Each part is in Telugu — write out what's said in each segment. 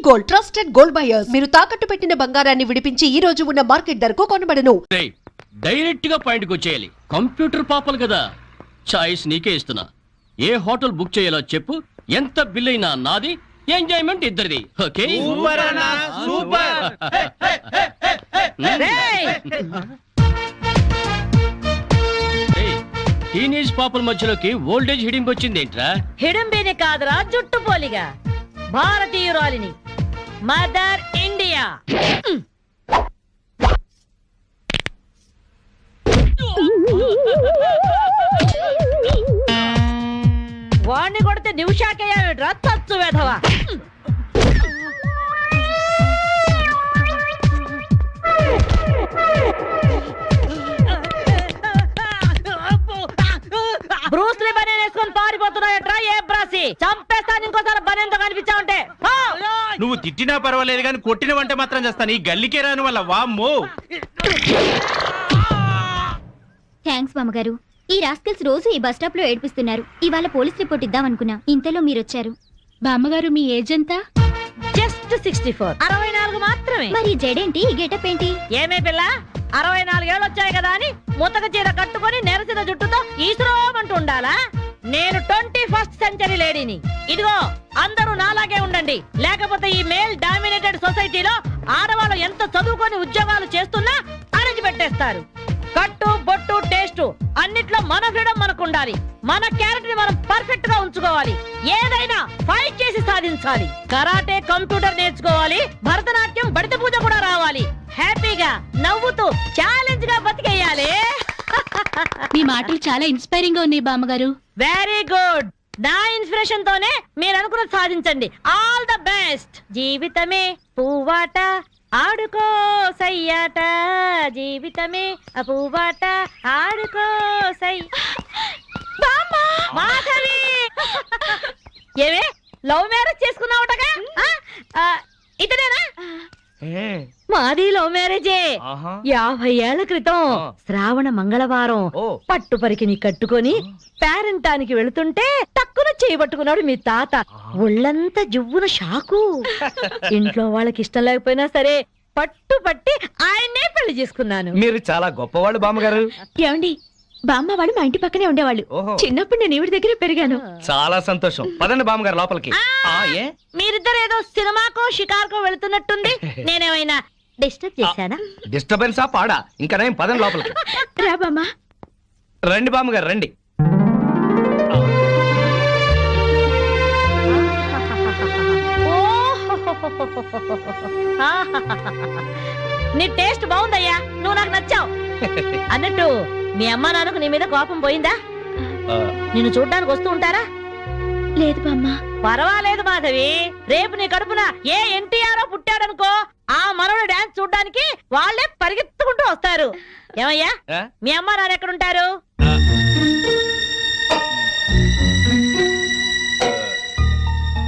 Gold trusted gold buyers. మీరు తాకట్టు పెట్టిన బంగారాన్ని విడిపించి ఈ రోజు ఉన్న మార్కెట్ ధరకు కొనబడను. డైరెక్ట్ గా పాయింట్ కు వచ్చేయాలి. కంప్యూటర్ పాపలు కదా, చాయిస్ నీకే ఇస్తున్నా. ఏ హోటల్ బుక్ చేయాలో చెప్పు, ఎంత బిల్ అయినా నాది, ఎంజాయ్మెంట్ ఇద్దరిది. Okay super. టీనేజ్ పాపల మధ్యలోకి ఓల్డేజ్ హిడింపు వచ్చింది ఏంట్రా? హిడింబిని కాదురా, జుట్టు పోలిగా భారతీయురాలిని, మదర్ ఇండియా. వాణ్ణి కొడితే నిమిషాకేయా తచ్చు వేధవా. బ్రూస్లీ బనేన్ వేసుకొని పారిపోతున్నాయట్రా. ఏ బ్రాసి చంపేస్తాను ఇంకోసారి బనేన్తో కనిపించావంటే. నువ్వు తిట్టినా పర్వాలేదు కానీ కొట్టిన వంట మాత్రం చేస్తాను. ఈ గల్లికే రాని వల్ల వామ్మో. థ్యాంక్స్ బామ్మగారు. ఈ రాస్కల్స్ రోజు ఈ బస్ స్టాప్ లో ఏడిపిస్తున్నారు. ఇవాళ పోలీస్ రిపోర్ట్ ఇద్దాం అనుకున్నా, ఇంతలో మీరొచ్చారు. బామ్మగారు మీ ఏజ్ ఎంత? జస్ట్ 64. 64 మాత్రమే. మరి జడేంటి, ఈ గెటప్ ఏంటి? ఏమే పిల్ల, 64 ఏళ్ళు వచ్చాయి కదా అని ముతక చీర కట్టుకొని నెరసిన జుట్టుతో ఈశ్వరమంటూ ఉండాలా? నేను 21st సెంచరీ లేడీని. ఇదిగో అందరూ నాలాగే ఉండండి, లేకపోతే ఈ మేల్ డామినేటెడ్ సొసైటీలో ఆడవాళ్ళు ఎంత చదువుకొని ఉద్యోగాలు చేస్తున్నా అణచి పెట్టేస్తారు. కట్టు బొట్టు టేస్ట్ అన్నిట్లో మన ఫ్రీడమ్ మనకు ఉండాలి. మన క్యారెక్టర్ ని మనం పర్ఫెక్ట్ గా ఉంచుకోవాలి. ఏదైనా ఫైట్ చేసి సాధించాలి. కరాటే, కంప్యూటర్ నేర్చుకోవాలి. భరతనాట్యం, బడిత పూజ కూడా రావాలి. హ్యాపీగా నవ్వుతూ ఛాలెంజ్ గా బతికేయాలి. మీ మాటలు చాలా ఇన్స్పైరింగ్ గా ఉన్నాయి బామ్మగారు. Very good. నా ఇన్స్పిరేషన్ తోనే మీరు అనుకున్నది సాధించండి. All the best. జీవితమే పువ్వాట, ఆడుకో సయ్యాట, జీవితమే పువ్వాట, ఆడుకో సై. మాధవి, ఏవే లవ్ మ్యారేజ్ చేసుకున్నావుటగా? ఇతనేనా? మాది లవ్ మ్యారేజే. 50 ఏళ్ల క్రితం శ్రావణ మంగళవారం పట్టు పరికిని కట్టుకొని పేరెంటానికి వెళుతుంటే టక్కున చేయబట్టుకున్నాడు మీ తాత. ఒళ్ళంతా జువ్వున షాకు. ఇంట్లో వాళ్ళకి ఇష్టం లేకపోయినా సరే పట్టు పట్టి ఆయన్నే పెళ్లి చేసుకున్నాను. మీరు చాలా గొప్పవాళ్ళు బామ్మగారు. ఏమండి, బామ్మ వాళ్ళు మా ఇంటి పక్కనే ఉండేవాళ్ళు. చిన్నప్పుడు నేను ఈవిడ దగ్గర పెరిగాను. చాలా సంతోషం. పదండి బామ్మగారు లోపలికి. మీరిద్దరు ఏదో సినిమాకో షికార్కో వెళుతున్నట్టుంది. నేనేమైనా డిస్టర్బ్ చేశానా? డిస్టర్బెన్సా పాడా? ఇంకా నేను పదండి లోపలికి. రా బామ్మ. రండి బామ్మగారు రండి. నీ టేస్ట్ బాగుందయ్యా, నువ్వు నాకు నచ్చావు. అన్నట్టు మీ అమ్మా నాన్నకు నీ మీద కోపం పోయిందా? నిన్ను చూడ్డానికి వస్తూ ఉంటారా? లేదు బామ్మ. పర్వాలేదు మాధవి. రేపు నీ కడుపున ఏ ఎన్టీఆర్ పుట్టాడనుకో, ఆ మనవడు డాన్స్ చూడ్డానికి వాళ్ళే పరిగెత్తుకుంటూ వస్తారు. ఏమయ్యా, మీ అమ్మా నాన్న ఎక్కడుంటారు?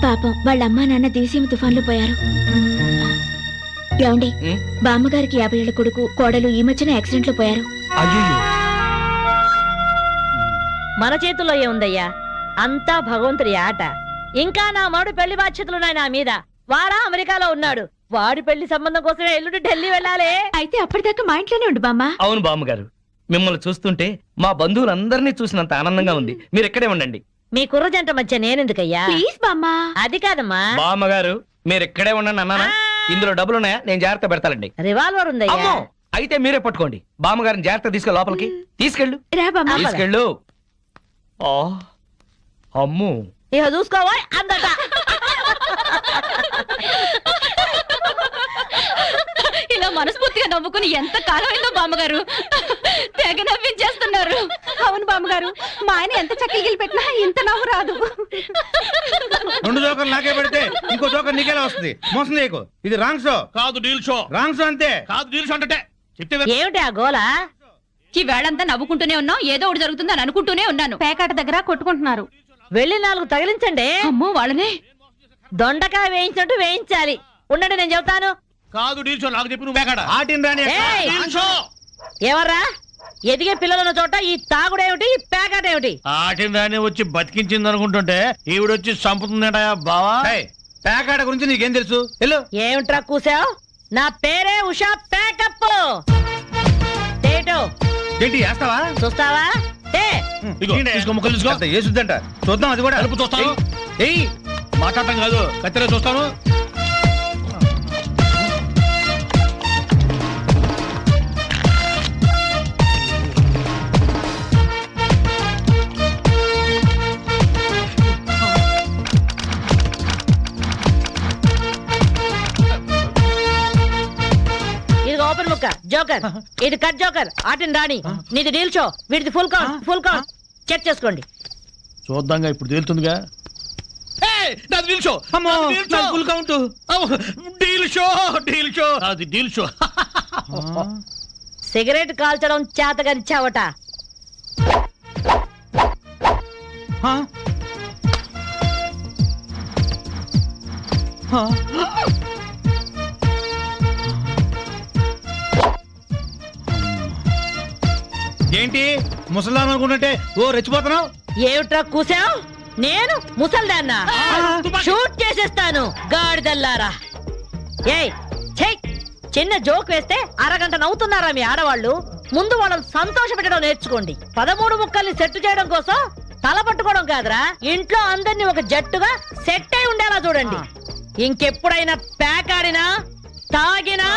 పాపం వాళ్ళ అమ్మా నాన్న దివిసీమ తుఫాన్లో పోయారు. ఏమండి, బామ్మగారికి 50 ఏళ్ల కొడుకు, కోడలు ఈ మధ్యన యాక్సిడెంట్ లో పోయారు. మన చేతుల్లో ఏముందయ్యా, అంతా భగవంతుడి ఆట. ఇంకా నా మడు పెళ్లి బాధ్యతలున్నాయి నా మీద. వాడా అమెరికాలో ఉన్నాడు. వాడి పెళ్లి సంబంధం కోసమే ఎల్లుండి ఢిల్లీ వెళ్ళాలి. అయితే అప్పటిదాకా మా ఇంట్లోనే ఉండు బామ్మ. అవును బామ్మగారు, మిమ్మల్ని చూస్తుంటే మా బంధువులందరినీ చూసినంత ఆనందంగా ఉంది. మీరు ఎక్కడే ఉండండి. మీ కుర్ర జంట మధ్య నేనెందుకయ్యా? ప్లీజ్ బామ్మ. అది కాదమ్మా. బామ్మగారు మీరు ఎక్కడే ఉండండి అన్నానా? ఇందులో డబ్బులున్నాయా? నేను జాగ్రత్త పెడతానండి. రివాల్వర్ ఉందయ్యా. అయితే మీరే పట్టుకోండి. బామ్మగారిని జాగ్రత్త తీసుకెళ్ళి లోపలికి తీసుకెళ్ళు. రా బామ్మ. తీసుకెళ్ళు. అమ్ము, ఇక చూసుకోవా అందట. ఇలా మనస్ఫూర్తిగా నవ్వుకుని ఎంత కాలం అయిందో బామ్మగారు. తెగ నవ్వించేస్తున్నారు. అవును బామ్మగారు, మా ఆయన ఎంత చక్కగిలి పెట్టినా ఇంత నవ్వు రాదు. 2 జోకర్లు నాకే పెడితే ఇంకో జోకర్ నీకేలా వస్తుంది? మోసం చేయకు. ఇది రాంగ్ షో కాదు, డీల్ షో. రాంగ్ షో అంతే. కాదు, డీల్ షో అంటే ఏమిటి ఆ గోలా? ఈ వేళంతా నవ్వుకుంటూనే ఉన్నాం, ఏదో ఒకటి జరుగుతుందని అనుకుంటూనే ఉన్నాను. పేకాట దగ్గర కొట్టుకుంటున్నారు. వెళ్ళి 4 తగిలించండి. అమ్మో, వాళ్ళనే దొండకాయ వేయించినట్టు వేయించాలి. ఉండండి, నేను చెబుతాను. కాదు, డీల్ షో. నాకు చెప్పి నువ్వు పేకాట. ఎవర్రా ఎదిగే పిల్లల చోట ఈ తాగుడేమిటి, ఈ పేకాటేమిటి? ఆటిని రాని వచ్చి బతికించింది అనుకుంటుంటే ఈవిడొచ్చి చంపుతుందట బావా. ప్యాకాట గురించి నీకేం తెలుసు వెళ్ళు. ఏమిట్రా కూసావు? నా పేరే ఉషా ప్యాకప్. తేటో ఏంటి వేస్తావా? చూస్తావా? ఏ తీసుకో ముక్కలు తీసుకో. అంత ఏసుద్దంట చూద్దాం అది కూడా. కలుపు చూస్తాను. ఏయ్ మాట్లాడటం కాదు, కత్తిరే చూస్తాను. ఇది ఓపెన్ ముక్క జోకర్, ఇది కట్ జోకర్, ఆటిన్ రాణి, నీది డీల్ షో, వీడిది full count. Full count check చేసుకోండి. చూద్దాంగా, ఇప్పుడు తేలుతుందిగా. నాది డీల్ షో. అమ్మో, నాది డీల్ షో. నాది full count. Deal show, deal show, అది డీల్ షో. సిగరెట్ కాల్చడం చేతగరిచావట. ఆ? ఆ? ఏంటి ముసలాం అనుకుంటుంటే ఓ రెచ్చిపోతున్నావు? ఏమిట్రా కూసావు? నేను ముసల్దాన్నా? షూట్ చేసేస్తాను గాడిదల్లారా. ఏయ్ ఛై, చిన్న జోక్ వేస్తే అరగంట నవ్వుతున్నారా మీ ఆడవాళ్ళు? ముందు వాళ్ళని సంతోష పెట్టడం నేర్చుకోండి. 13 ముక్కల్ని సెట్ చేయడం కోసం తల పట్టుకోవడం కాదురా, ఇంట్లో అందరినీ ఒక జట్టుగా సెట్ అయి ఉండేలా చూడండి. ఇంకెప్పుడైనా ప్యాక్ ఆడినా తాగినా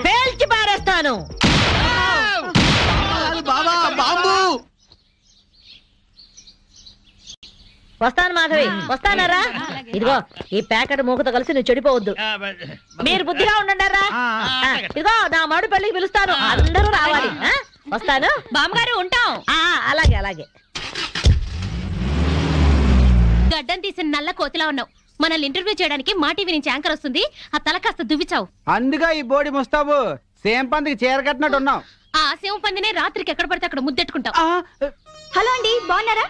పేల్చి పారేస్తాను. వస్తాను మాధవి, వస్తానరా. ఇదిగో ఈ ప్యాకెట్ మూకతో కలిసి నువ్వు చెడిపోవద్దు. మీరు బుద్ధిగా ఉండండిరా. ఇదిగో నా మాడు పెళ్లికి పిలుస్తాను, అందరూ రావాలి. వస్తాను బామ్మగారు, ఉంటాం. అలాగే అలాగే. గడ్డం తీసిన నల్ల కోతిలా ఉన్నావు. మనల్ని ఇంటర్వ్యూ చేయడానికి మా టీవీ నుంచి యాంకర్ వస్తుంది. ఆ తల కాస్త దువ్విచావు. అందుగా ఈ బోడి ముస్తాబు సేమ్ పందికి చీర కట్టినట్టు ఉన్నావు. ఆ శివ పందినే రాత్రికి ఎక్కడ పడితే అక్కడ ముద్దెట్టుకుంటావు. హలో అండి, బాగున్నారా?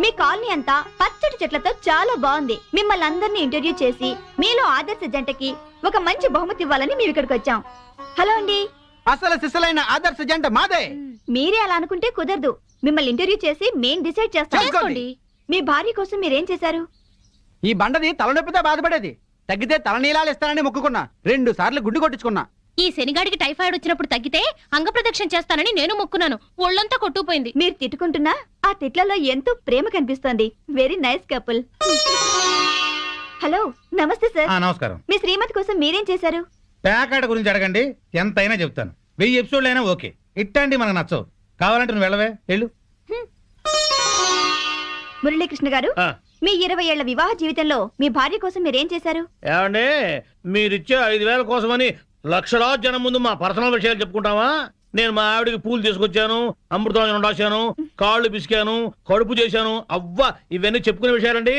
మీ కాలనీ అంతా పచ్చటి చెట్లతో చాలా బాగుంది. మిమ్మల్ని అందరినీ ఇంటర్వ్యూ చేసి మీలో ఆదర్శ జంటకి ఒక మంచి బహుమతి ఇవ్వాలని మేము ఇక్కడికి వచ్చాం. హలో అండి. అసలు సిసలైన ఆదర్శ జంట మాదే. మీరే అలా అనుకుంటే కుదరదు. మిమ్మల్ని ఇంటర్వ్యూ చేసి మేం డిసైడ్ చేస్తాం. చేసుకోండి. మీ భార్య కోసం మీరేం చేశారు? ఈ బండది తలనొప్పితో బాధపడేది. తగ్గితే తలనీలాలు ఇస్తానని మొక్కుకున్నా. 2 సార్లు గుడ్డు కొట్టించుకున్నా. ఈ శనిగాడికి టైఫాయిడ్ వచ్చినప్పుడు తగ్గితే అంగప్రదక్షిణ చేస్తానని నేను మొక్కున్నాను. ఒళ్ళంతా కొట్టుకుపోయింది. మీరు తిట్టుకుంటున్నా ఆ తిట్లలో ఎంతో ప్రేమ కనిపిస్తోంది. Very nice couple. హలో, నమస్తే సార్. నమస్కారం. మీ శ్రీమతి కోసం మీరేం చేశారు? ప్యాకాట గురించి అడగండి, ఎంతైనా చెప్తాను. 1000 ఎపిసోడ్లు అయినా ఓకే. ఇట్టండి మనకు నచ్చవు. కావాలంటే నువ్వు వెళ్ళవే, వెళ్ళు. మురళీకృష్ణ గారు, మీ 20 ఏళ్ల వివాహ జీవితంలో మీ భార్య కోసం మీరేం చేశారు? ఏమండి, మీరిచ్చే 5,000 కోసమని లక్షలాది జనం ముందు మా పర్సనల్ విషయాలు చెప్పుకుంటావా? నేను మా ఆవిడికి పూలు తీసుకొచ్చాను, అమృతం రాశాను, కాళ్ళు పిసికాను, కడుపు చేశాను. అవ్వ, ఇవన్నీ చెప్పుకునే విషయాలండి.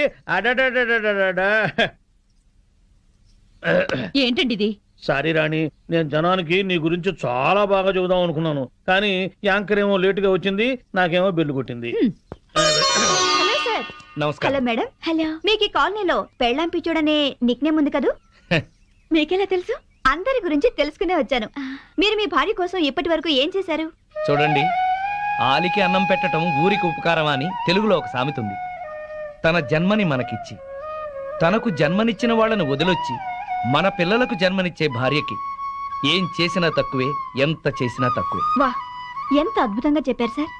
ఏంటండి ఇది? సారీ రాణి, నేను జనానికి నీ గురించి చాలా బాగా చెబుదాం అనుకున్నాను, కానీ యాంకర్ ఏమో లేటుగా వచ్చింది, నాకేమో బెల్లు కొట్టింది. Hello sir. నమస్కారం. Hello madam. హలో. మీకు ఈ కాలనీలో పెళ్ళాం పిచ్చోడనే నిక్నేమ్ ఉంది కదూ? మీకెలా తెలుసు? అందరి గురించి తెలుసుకునే వచ్చాను. మీరు మీ భార్య కోసం ఇప్పటి వరకు ఏం చేశారు? చూడండి, ఆలికి అన్నం పెట్టడం ఊరికి ఉపకారం అని తెలుగులో ఒక సామెత ఉంది. తన జన్మని మనకిచ్చి తనకు జన్మనిచ్చిన వాళ్ళను వదిలొచ్చి మన పిల్లలకు జన్మనిచ్చే భార్యకి ఏం చేసినా తక్కువే, ఎంత చేసినా తక్కువే. వా, ఎంత అద్భుతంగా చెప్పారు సార్.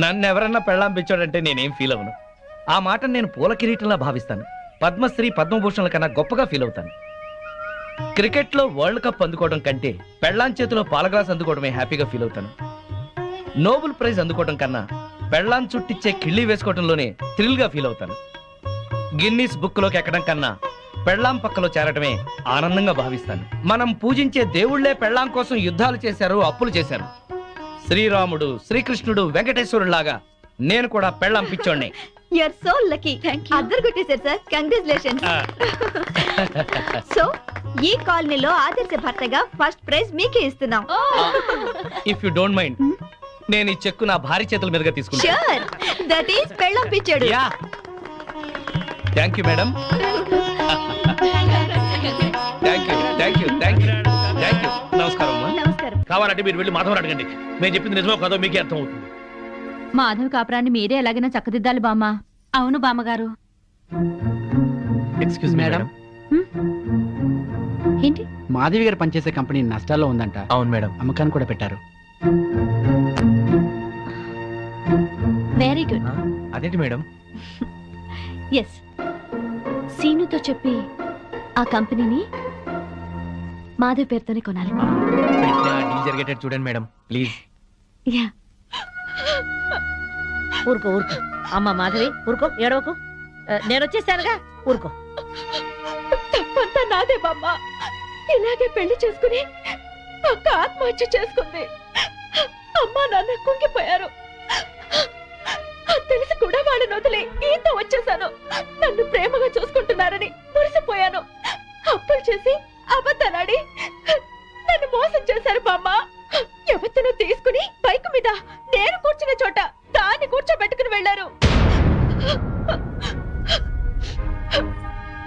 నన్నెవరన్నా పెళ్ళాం పిచ్చోడంటే నేనేం ఫీల్ అవను. ఆ మాట నేను పూల కిరీటంలా భావిస్తాను. పద్మశ్రీ పద్మభూషణల కన్నా గొప్పగా ఫీల్ అవుతాను. క్రికెట్లో వరల్డ్ కప్ అందుకోవడం కంటే పెళ్ళాం చేతిలో పాల గ్లాస్ అందుకోవడమే హ్యాపీగా ఫీల్ అవుతాను. నోబెల్ ప్రైజ్ అందుకోవడం కన్నా పెళ్ళాం చుట్టిచ్చే కిళ్ళి వేసుకోవడంలోనే థ్రిల్ గా ఫీల్ అవుతాను. గిన్నీస్ బుక్ లోకి ఎక్కడం కన్నా పెళ్ళాం పక్కలో చేరటమే ఆనందంగా భావిస్తాను. మనం పూజించే దేవుళ్లే పెళ్ళాం కోసం యుద్ధాలు చేశారు, అప్పులు చేశారు. శ్రీరాముడు, శ్రీకృష్ణుడు, వెంకటేశ్వరులాగా నేను కూడా పెళ్ళాం పిచ్చోడ్నే. You are so lucky. అద్దరు కొట్టేశారు సార్. కంగ్రాచులేషన్స్. సో ఈ కాలనీలో ఆదర్శ భర్తగా ఫస్ట్ ప్రైజ్ మీకే ఇస్తున్నాం. ఇఫ్ యు డోంట్ మైండ్, నేను ఈ చెక్కు నా భార్య చేతుల మీదుగా తీసుకుంటాను. ష్యూర్, దట్ ఈస్ పెళ్ళాం పిచ్చోడు. Yeah, thank you madam. Thank you, thank you, thank you, thank you. నమస్కారం అమ్మా. నమస్కారం. కావాలంటే మీరు వెళ్ళి మాధవని అడగండి. మేము చెప్పింది నిజమో కాదో మీకే అర్థం అవుతుంది. మాధవ్ కాపురాన్ని మీరే ఎలాగైనా చక్కదిద్దాలి బామ్మ. అవును బామ్మగారు. ఎక్స్క్యూజ్ మేడం, ఏంటి? మాధవి గారు పనిచేసే కంపెనీ నష్టాల్లో ఉందంట. అవును మేడం. అమ్మకాన్ని కూడా పెట్టారు. Very good. అదేంటి మేడం? ఎస్, సీనుతో చెప్పి ఆ కంపెనీని మాధవ్ పేరుతోనే కొనాలి. డీల్ జరిగేటట్టు చూడండి మేడం ప్లీజ్. యా. ఊరుకో ఊరుకో అమ్మ మాధవి, ఊరుకో, ఏడవకు. నేను వచ్చేసానుగా, ఊరుకో. తప్పంతా నాదే బామ్మ. ఇలాగే పెళ్లి చేసుకుని అక్క ఆత్మహత్య చేసుకుంది. అమ్మా నాన్న కుంగిపోయారు. అది తెలిసి కూడా వాళ్ళని వదిలి ఈత వచ్చేసాను. నన్ను ప్రేమగా చూసుకుంటున్నారని మురిసిపోయాను. అప్పులు చేసి అబద్ధాలాడి నన్ను మోసం చేశారు బామ్మ. ఎవరినో తీసుకుని బైక్ మీద నేను కూర్చున్న చోట దాన్ని కూర్చోబెట్టుకుని వెళ్లారు.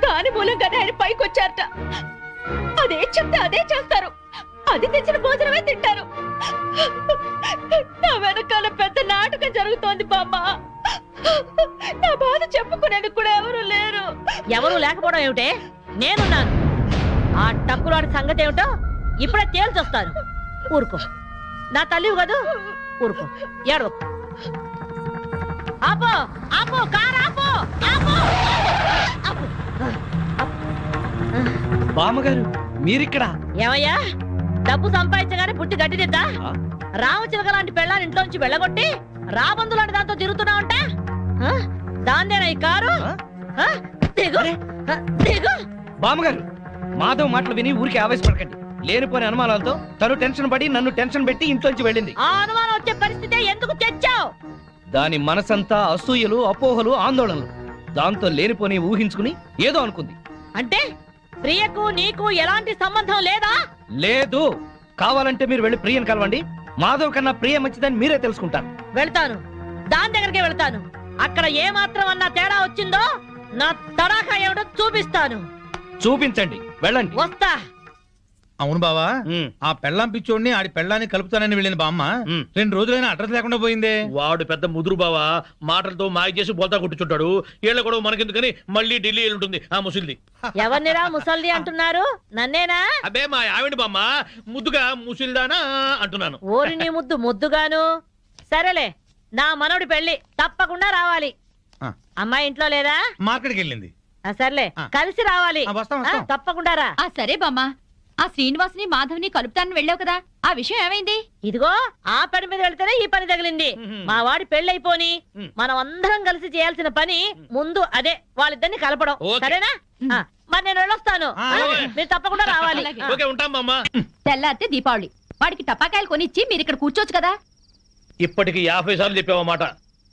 దాని మూలంగానే ఆయన పైకి వచ్చారట. అదే చెప్తే అదే చేస్తారు. అది తెచ్చిన భోజనమే తింటారు. నా వెనకాల పెద్ద నాటకం జరుగుతోంది బామ్మ. నా బాధ చెప్పుకునేందుకు కూడా ఎవరు లేరు. ఎవరు లేకపోవడం ఏమిటే, నేనున్నాను. ఆ టక్కులాడి సంగతి ఏమిటో ఇప్పుడే తేల్చొస్తాను. ఊరుకో, నా తల్లివి కదూ, ఊరుకో, ఏడవకు. ఆపో ఆపో, కారు ఆపో, ఆపో, ఆపో. బామ్మగారు మీరిక్కడ? ఏమయ్యా, డబ్బు సంపాదించగానే పుట్టి గడ్డిదిద్దా? రామచిలక లాంటి పెళ్ళాన్ని ఇంట్లోంచి వెళ్ళగొట్టి రాబందు లాంటి దాంతో తిరుగుతున్నావంట. దాన్నేనా ఈ కారు? దిగు, దిగు. బామ్మగారు మాధవ్ మాటలు విని ఊరికి ఆవేశపడకండి. లేనిపోని అనుమానాలతో తను టెన్షన్ పడి నన్ను టెన్షన్ పెట్టి ఇంట్లోంచి వెళ్ళింది. ఆ అనుమానం వచ్చే పరిస్థితి ఎందుకు తెచ్చావు? దాని మనసంతా అసూయలు, అపోహలు, ఆందోళనలు. దాంతో లేనిపోని ఊహించుకుని ఏదో అనుకుంది. అంటే ప్రియకు నీకు ఎలాంటి సంబంధం లేదా? లేదు. కావాలంటే మీరు వెళ్ళి ప్రియని కలవండి. మాధవ్ కన్నా ప్రియ మంచిదని మీరే తెలుసుకుంటారు. వెళ్తాను, దాని దగ్గరికి వెళ్తాను. అక్కడ ఏ మాత్రం అన్నా తేడా వచ్చిందో నా తడాఖా ఏమిటో చూపిస్తాను. చూపించండి, వెళ్ళండి. వస్తా. అవును బావా, ఉమ్. ఆ పెళ్ళాం పిచ్చోడిని ఆడి పెళ్ళాన్ని కలుపుతానని వెళ్ళిన బామ్మ 2 రోజులైనా అడ్రస్ లేకుండా పోయిందే. వాడు పెద్ద ముదురు బావా, మాటలతో మాయ చేసి బోల్తా కొట్టుచుంటాడు. ఏళ్ళ కూడా మనకెందుకని మళ్ళీ ఢిల్లీ ఉంటుంది ఆ ముసిల్ది. ఎవరినిరా ముసల్ది అంటున్నారు? నన్నేనా? అబ్బే మా ఆవిడ బామ్మ, ముద్దుగా ముసిల్దానా అంటున్నాను. ఓరి నీ ముద్దు ముద్దుగాను. సరేలే, నా మనవడి పెళ్లి తప్పకుండా రావాలి. ఆ. అమ్మాయి ఇంట్లో లేదా? మార్కెట్కి వెళ్ళింది. సర్లే, ఆ. కలిసి రావాలి. వస్తాం, వస్తాం. తప్పకుండా రా. ఆ సరే బామ్మ, ఆ శ్రీనివాస్ని మాధవ్ని కలుపుతానని వెళ్ళావు కదా, ఆ విషయం ఏమైంది? ఇదిగో ఆ పని మీద వెళ్తేనే ఈ పని తగిలింది. మా వాడి పెళ్ళైపోని మనం అందరం కలిసి చేయాల్సిన పని ముందు అదే, వాళ్ళిద్దరిని కలపడం. ఓకే. సరేనా? మరి నేను వెళ్ళొస్తాను. ఆ, ఓకే. మీరు తప్పకుండా రావాలి. అలాగే. ఓకే, ఉంటాం బామ్మ. తెల్లారితే దీపావళి, వాడికి టపాకాయలు కొనిచ్చి మీరు ఇక్కడ కూర్చోవచ్చు కదా. ఇప్పటికి 50 సార్లు చెప్పావు మాట.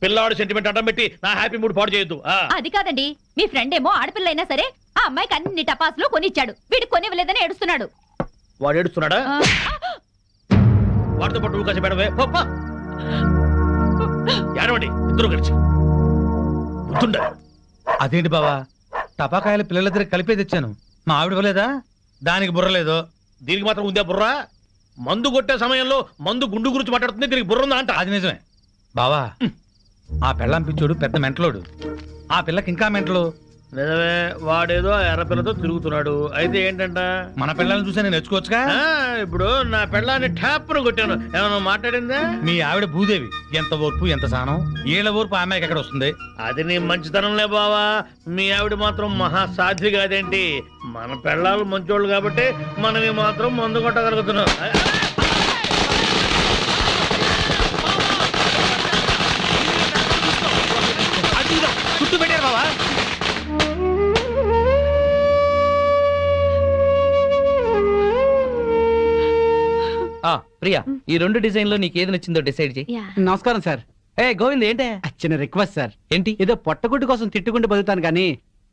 పిల్లాడు సెంటిమెంట్ అడ్డం పెట్టి నా హ్యాపీ మూడ్ పాడు చేయొద్దు. అది కాదండి, మీ ఫ్రెండ్ ఏమో ఆడపిల్ల అయినా సరే ఆ అమ్మాయికి అన్ని టపాసులు కొనిచ్చాడు, వీడికి కొనివ్వలేదని ఏడుస్తున్నాడు. వాడు ఏడుస్తున్నాడా? ఆ, వాడితో పాటు ఊకాసి పెడవే. ఏడవండి ఇద్దరు కలిసి. గుర్తుండా? అదేంటి బావా, టపాకాయలు పిల్లల దగ్గర కలిపే తెచ్చాను. మా ఆవిడ ఇవ్వలేదా? దానికి బుర్రలేదు. దీనికి మాత్రం ఉందే బుర్ర? మందు కొట్టే సమయంలో మందు గుండు గురించి మాట్లాడుతుంది, దీనికి బుర్ర ఉందా అంట. అది నిజమే బావా. ఆ పెళ్ళాం పిచ్చోడు పెద్ద మెంటలోడు. ఆ పిల్లకి ఇంకా మెంటలు. నిజమే, వాడేదో ఎర్ర పిల్లతో తిరుగుతున్నాడు. అయితే ఏంటంట? మన పిల్లల్ని చూసి నేను నేర్చుకోవచ్చుగా. ఇప్పుడు నా పెళ్ళాన్ని ట్యాప్ను కొట్టాను, ఏమన్నా మాట్లాడిందా? మీ ఆవిడ భూదేవి, ఎంత ఓర్పు ఎంత సహనం. ఏళ్ళ ఓర్పు ఆమెకి ఎక్కడ వస్తుంది? అది నీ మంచితనంలే బావా. మీ ఆవిడ మాత్రం మహా సాధ్వి కాదేంటి? మన పెళ్ళాలు మంచోళ్ళు కాబట్టి మనం ఈ మాత్రం మందు కొట్టగలుగుతున్నాం. చుట్టూ పెట్టారు బావా. ప్రియా, ఈ 2 డిజైన్ లో నీకు ఏది నచ్చిందో డిసైడ్ చేయి. నమస్కారం సార్. గోవింద్ ఏంటే? చిన్న రిక్వెస్ట్ సార్. ఏంటి? ఏదో పొట్టగుడ్డు కోసం తిట్టుకుంటూ బతుకుతాను కానీ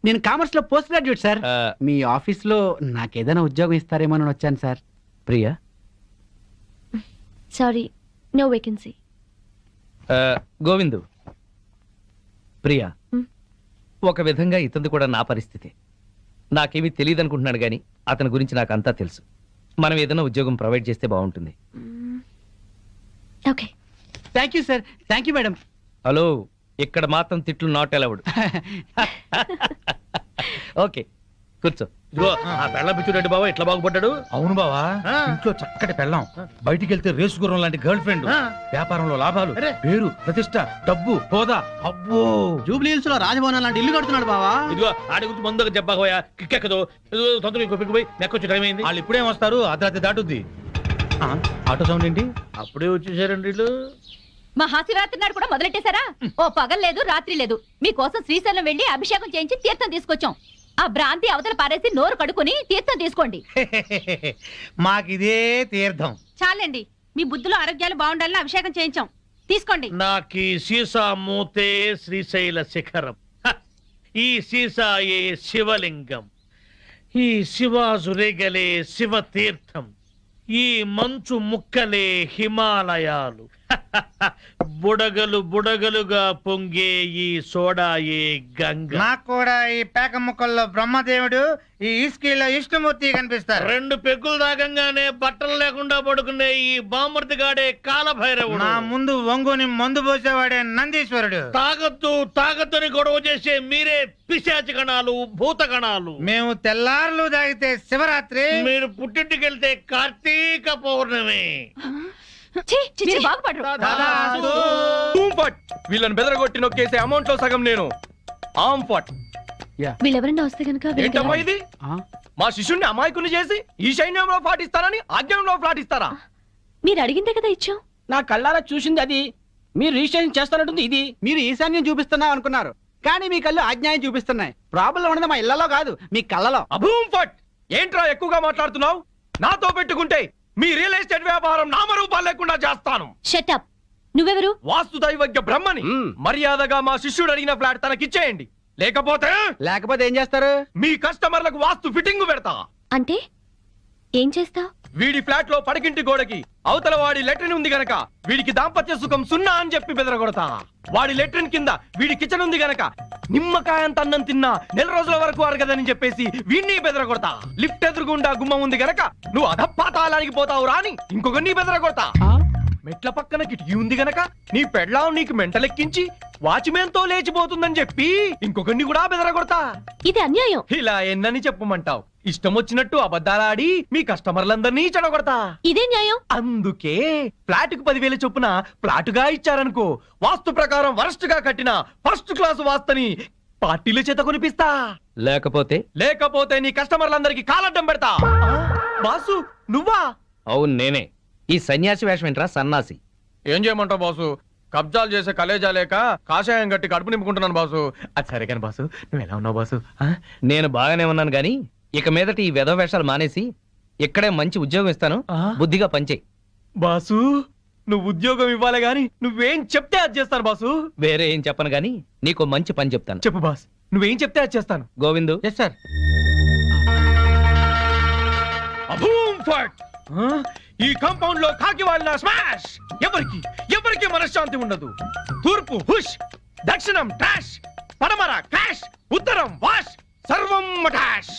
నేను కామర్స్ లో పోస్ట్ గ్రాడ్యుయేట్ సార్. మీ ఆఫీస్ లో నాకేదైనా ఉద్యోగం ఇస్తారేమోనని వచ్చాను sir. Priya, sorry, no vacancy. Govindu, Priya, ఒక విధంగా ఇతను కూడా నా పరిస్థితి. నాకేమీ తెలియదు అనుకుంటున్నాడు కానీ అతని గురించి నాకు అంతా తెలుసు. మనం ఏదైనా ఉద్యోగం ప్రొవైడ్ చేస్తే బాగుంటుంది. Okay. Thank you sir. Thank you madam. Hello, ఇక్కడ మాత్రం తిట్లు నాట్ అలౌడ్. ఓకే, కూర్చో. ఇదిగో ఆ పెళ్ళం పిచ్చుడండి బాబా ఇట్లా బాగుపడ్డాడు. అవును బావా, ఆ. ఇంట్లో చక్కటి పెళ్ళాం, బయటికి వెళ్తే రేసు గుర్రం లాంటి గర్ల్ ఫ్రెండ్, ఆ. వ్యాపారంలో లాభాలు, అరే. పేరు ప్రతిష్ట, డబ్బు, హోదా. అబ్బో, జూబ్లీహిల్స్ లో రాజభవనం లాంటి ఇల్లు కడుతున్నాడు బావా. ఇదిగో ఆడి గురించి ముందుగా చెప్పకపోయా కిక్కెక్కదు. ఇదిగో తొందరగా ఇంకో పెట్టుకుపోయి నెక్కొచ్చి టైం అయింది. వాళ్ళు ఇప్పుడేం వస్తారు, అర్ధరాత్రి దాటుద్ది. ఆ, ఆటో సౌండ్ ఏంటి? అప్పుడే వచ్చేసారండి వీళ్ళు. మహాశివరాత్రి నాడు కూడా మొదలెట్టేశారా? ఓ పగలు లేదు రాత్రి లేదు, మీకోసం శ్రీశైలం వెళ్లి అభిషేకం చేయించి తీర్థం తీసుకొచ్చాం. ఆ భ్రాంతి అవతల పారేసి నోరు కడుక్కుని తీర్థం తీసుకోండి. మాకిదే తీర్థం. చాలండి, మీ బుద్ధులు ఆరోగ్యాలు బాగుండాలని అభిషేకం చేయించాం, తీసుకోండి. నాకీ సీసా మూతే శ్రీశైల శిఖరం, హ! ఈ సీసాయే శివలింగం, ఈ శివాజురేగలే శివ తీర్థం, ఈ మంచు ముక్కలే హిమాలయాలు, హ! బుడగలు బుడగలుగా పొంగే ఈ సోడాయే గంగ. నాకు కూడా ఈ పేక ముక్కల్లో బ్రహ్మదేవుడు, ఈ ఇస్కీలో విష్ణుమూర్తి కనిపిస్తారు. 2 పెగ్గులు తాగంగానే బట్టలు లేకుండా పడుకునే ఈ బామర్తిగాడే కాలభైరవుడు. నా ముందు వంగుని మందు పోసేవాడే నందీశ్వరుడు. తాగొద్దు తాగొద్దని గొడవ చేసే మీరే పిశాచి గణాలు, భూత గణాలు. మేము తెల్లార్లు తాగితే శివరాత్రి, మీరు పుట్టింటికి వెళ్తే కార్తీక పౌర్ణమి. ఛీ, మీరు బాగుపడరు. తదాస్తు. వీళ్ళని బెదరగొట్టి నొక్కేసే అమౌంట్ లో సగం నేను. ఆమ్ ఫట్. వీళ్ళెవరన్నా వస్తే కనుక ఏంటమ్మా ఇది? మా శిష్యుణ్ణి అమాయకుని చేసి ఈ సైన్యంలో పాటిస్తారని ఆజ్ఞంలో పాటిస్తారా? మీరు అడిగిందే కదా ఇచ్చాం. నా కళ్ళారా చూసింది అది. మీరు రిజిస్ట్రేషన్ చేస్తానంటుంది ఇది. మీరు ఈశాన్యం చూపిస్తున్నా అనుకున్నారు, కానీ మీ కళ్ళు ఆజ్ఞాయం చూపిస్తున్నాయి. ప్రాబ్లం ఉన్నది మా ఇళ్లలో కాదు, మీ కళ్ళలో. అభూమ్ ఫట్. ఏంట్రా ఎక్కువగా మాట్లాడుతున్నావు? నాతో పెట్టుకుంటే మీ రియల్ ఎస్టేట్ వ్యాపారం నామరూపాలు లేకుండా చేస్తాను. షటప్. నువ్వెవరు? వాస్తు దైవజ్ఞ బ్రహ్మని. మర్యాదగా మా శిష్యుడు అడిగిన ఫ్లాట్ తనకిచ్చేయండి, లేకపోతే ఏం చేస్తారు? మీ కస్టమర్లకు వాస్తు ఫిట్టింగ్ పెడతా. అంటే ఏం చేస్తావ్? వీడి ఫ్లాట్ లో పడకింటి గోడకి అవతల వాడి లెట్రిన్ ఉంది గనక వీడికి దాంపత్య సుఖం 0 అని చెప్పి బెదరగొడతా. వాడి లెట్రిన్ కింద వీడి కిచెన్ ఉంది గనక నిమ్మకాయంత అన్నం తిన్నా 4 రోజుల వరకు అరగదని చెప్పేసి వీడిని బెదరగొడతా. లిఫ్ట్ ఎదురుగుండా గుమ్మం ఉంది గనక నువ్వు అధపాతాళానికి పోతావు రాని ఇంకొకరిని బెదరగొడతా. మెట్ల పక్కన కిటికీ ఉంది గనక నీ పెళ్ళాం నీకు మెంటలెక్కించి వాచ్మెన్ తో లేచిపోతుందని చెప్పి ఇంకొకరిని కూడా బెదరగొడతా. ఇది అన్యాయం. ఇలా ఎన్నని చెప్పమంటావు? ఇష్టం వచ్చినట్టు అబద్ధాలాడి మీ కస్టమర్లందరినీ చెడగొడతా. ఇదే న్యాయం. అందుకే ఫ్లాట్ కు 10,000 చొప్పున ఫ్లాటుగా ఇచ్చారనుకో, వాస్తు ప్రకారం వరస్ట్ గా కట్టిన ఫస్ట్ క్లాస్ వాస్తుని పార్టీల చేత కొనిపిస్తా. లేకపోతే నీ కస్టమర్లందరికీ కాలడ్డం పెడతా. బాసు నువ్వా? అవును నేనే. ఈ సన్యాసి వేషం ఏంట్రా సన్నాసి? ఏం చేయమంటావు బాసు? కబ్జాలు చేసే కలేజా లేక కాషాయం గట్టి కడుపు నింపుకుంటున్నాను బాసు. అది సరే కానీ బాసు, నువ్వు ఎలా ఉన్నావు బాసు? నేను బాగానే ఉన్నాను గాని ఇక మీదట ఈ వెధవ వేషాలు మానేసి ఇక్కడే మంచి ఉద్యోగం ఇస్తాను, బుద్ధిగా పనిచేయి. బాసు నువ్వు ఉద్యోగం ఇవ్వాలి గాని నువ్వేం చెప్తే అది చేస్తాను బాసు. వేరే ఏం చెప్పను గాని నీకు మంచి పని చెప్తాను. చెప్పు బాస్, నువ్వేం చెప్తే అది చేస్తాను. గోవిందు. Yes sir. అభూమ్ ఫట్. ఈ కాంపౌండ్ లో కాకి వాళ్ళ స్మాష్. ఎవరికి మనశ్శాంతి ఉండదు. తూర్పు హుష్, దక్షిణం డాష్, పడమర క్రాష్, ఉత్తరం వాష్, సర్వం మటాష్.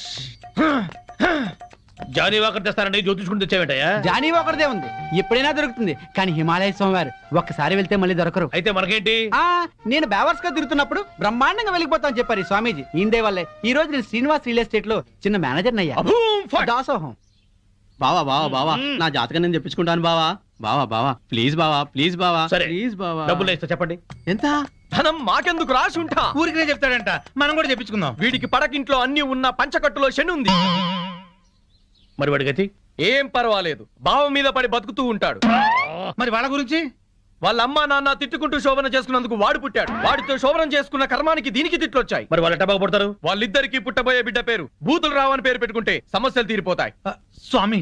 జానీ వాకర్ తెస్తానండి, జ్యోతిష్కుని తెచ్చావేంటయ్యా? జానీ ఒకరిదే ఉంది, ఎప్పుడైనా దొరుకుతుంది. కానీ హిమాలయ స్వామివారు ఒక్కసారి వెళ్తే మళ్ళీ దొరకరు. అయితే మనకేంటి? నేను బేవర్స్ గా తిరుగుతున్నప్పుడు బ్రహ్మాండంగా వెళ్ళిపోతాను చెప్పారు ఈ స్వామీజీ. ఇందే వల్లే ఈ రోజు నేను శ్రీనివాస్ రియల్ ఎస్టేట్ లో చిన్న మేనేజర్ అయ్యా. అభూమ్ ఫట్. దాసోహం. బావా నా జాతకం నేను చెప్పించుకుంటాను బావా ప్లీజ్ బావా సరే, ప్లీజ్ బావా. డబ్బులు ఇస్తా చెప్పండి. ఎంత? ధనం మాకెందుకు రాసి ఉంటా? ఊరికినే చెప్తాడంట, మనం కూడా చెప్పించుకుందాం. వీడికి పడకింట్లో అన్ని ఉన్న పంచకట్టులో శని ఉంది. మరి వాడి గతి? ఏం పర్వాలేదు, బావ మీద పడి బతుకుతూ ఉంటాడు. మరి వాళ్ళ గురించి? వాళ్ళ అమ్మా నాన్న తిట్టుకుంటూ శోభన చేసుకున్నందుకు వాడు పుట్టాడు. వాడితో శోభనం చేసుకున్న కర్మానికి దీనికి తిట్లొచ్చాయి. మరి వాళ్ళు ఎట్టబాగా పడతారు? వాళ్ళిద్దరికి పుట్టబోయే బిడ్డ పేరు బూతులు రావని పేరు పెట్టుకుంటే సమస్యలు తీరిపోతాయి. స్వామి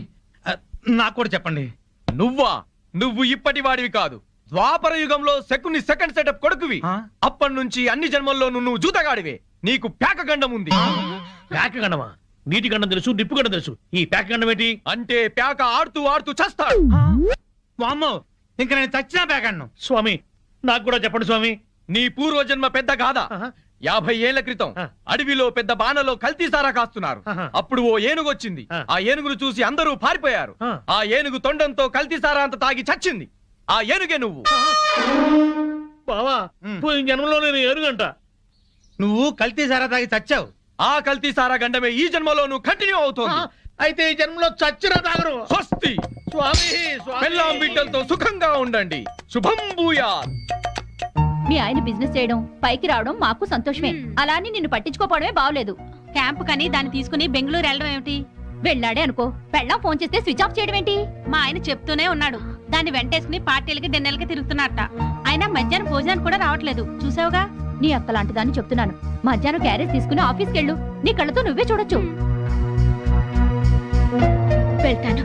నాకు కూడా చెప్పండి. నువ్వు ఇప్పటి వాడివి కాదు, ద్వాపర యుగంలో శకుని సెకండ్ సెటప్ కొడుకువి. అప్పటి నుంచి అన్ని జన్మల్లో నువ్వు జూతగాడివే. నీకు ప్యాక గండం ఉంది. ప్యాక గండమా? నీటి గండం తెలుసు, నిప్పు గండం తెలుసు, ఈ ప్యాక గండం ఏంటి? అంటే ప్యాక ఆడుతూ చస్తాడు. వామ్మో, ఇంకా నేను చచ్చినా పేకన్ను. స్వామి నాకు కూడా చెప్పండి స్వామి. నీ పూర్వజన్మ పెద్ద గాథ. 50 ఏళ్ల క్రితం అడవిలో పెద్ద బాణలో కల్తీసారా కాస్తున్నారు. అప్పుడు ఓ ఏనుగు వచ్చింది. ఆ ఏనుగును చూసి అందరూ పారిపోయారు. ఆ ఏనుగు తొండంతో కల్తీసారా అంత తాగి చచ్చింది. ఆ ఏనుగే నువ్వు. బావా పోయిన జన్మలో నేను ఏనుగంట. నువ్వు కల్తీ సారా తాగి చచ్చావు. ఆ కల్తీ సారా గండమే ఈ జన్మలోనూ కంటిన్యూ అవుతోంది. అయితే ఈ జన్మలో చచ్చిన తాగరు. స్వస్తి. స్వామి స్వామి. పెళ్ళాం బిడ్డలతో సుఖంగా ఉండండి. శుభం భూయాత్. మీ ఆయన బిజినెస్ చేయడం పైకి రావడం మాకు సంతోషమే. అలా అని నిన్ను పట్టించుకోపోవడమే బాగలేదు. క్యాంప్ కని దాన్ని తీసుకుని బెంగళూరు వెళ్ళడం ఏమిటి? వెళ్ళాడే అనుకో, పెళ్ళాం ఫోన్ చేస్తే స్విచ్ ఆఫ్ చేయడం ఏంటి? మా ఆయన చెప్తూనే ఉన్నాడు, దాన్ని వెంటేసుకుని పార్టీలకి డిన్నర్లకి తిరుగుతున్నారట. అయినా మధ్యాహ్నం భోజనానికి కూడా రావట్లేదు. చూసావుగా, నీ అక్క లాంటి దాన్ని చెప్తున్నాను. మధ్యాహ్నం క్యారేజ్ తీసుకుని ఆఫీస్కి వెళ్ళు, నీ కళ్ళతో నువ్వే చూడొచ్చు. వెళ్తాను.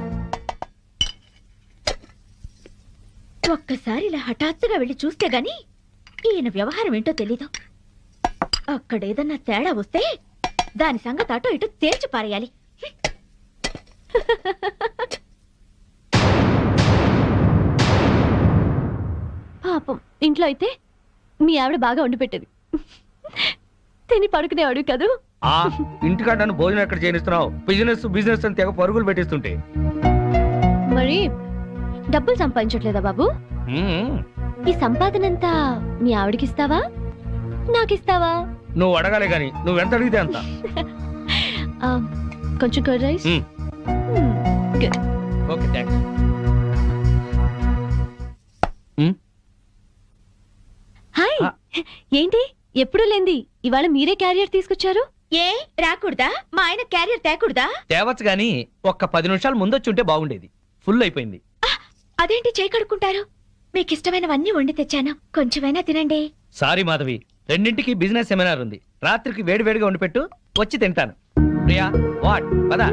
ఒక్కసారి ఇలా హఠాత్తుగా వెళ్ళి చూస్తే గాని ఈయన వ్యవహారం ఏంటో తెలీదు. అక్కడేదన్నా తేడా వస్తే దాని సంగతి అటో ఇటు తేల్చి పారేయాలి. పాపం ఇంట్లో అయితే మీ ఆవిడ బాగా వండి పెట్టేది, తిని పడుకునేవాడు కదూ. ఆ ఇంటికాడ నన్ను భోజనం ఎక్కడ చేయనిస్తున్నావు? బిజినెస్ అని తెగ పరుగులు పెట్టిస్తుంటే. మరి డబ్బులు సంపాదించట్లేదా బాబు? ఈ సంపాదనంతా మీ ఆవిడకిస్తావా, నాకిస్తావా? నువ్వు అడగాలి గాని నువ్వెంత అడిగితే అంత. కొంచెం curd rice. Okay thanks. Hi, ఏంటి ఎప్పుడు లేంది ఇవాళ మీరే క్యారియర్ తీసుకొచ్చారు? ఏ రాకూడదా? మా ఆయన క్యారియర్ తేకూడదా? తేవచ్చు గాని ఒక్క 10 నిమిషాలు ముందొచ్చి ఉంటే బాగుండేది. ఫుల్ అయిపోయింది. అదేంటి చేయి కడుక్కుంటారు? మీకు ఇష్టమైనవన్నీ వండి తెచ్చాను, కొంచెమైనా తినండి. సారీ మాధవి, 2ంటికి బిజినెస్ సెమినార్ ఉంది. రాత్రికి వేడివేడిగా వండి పెట్టు, వచ్చి తింటాను. ప్రియా వాట్ పదా.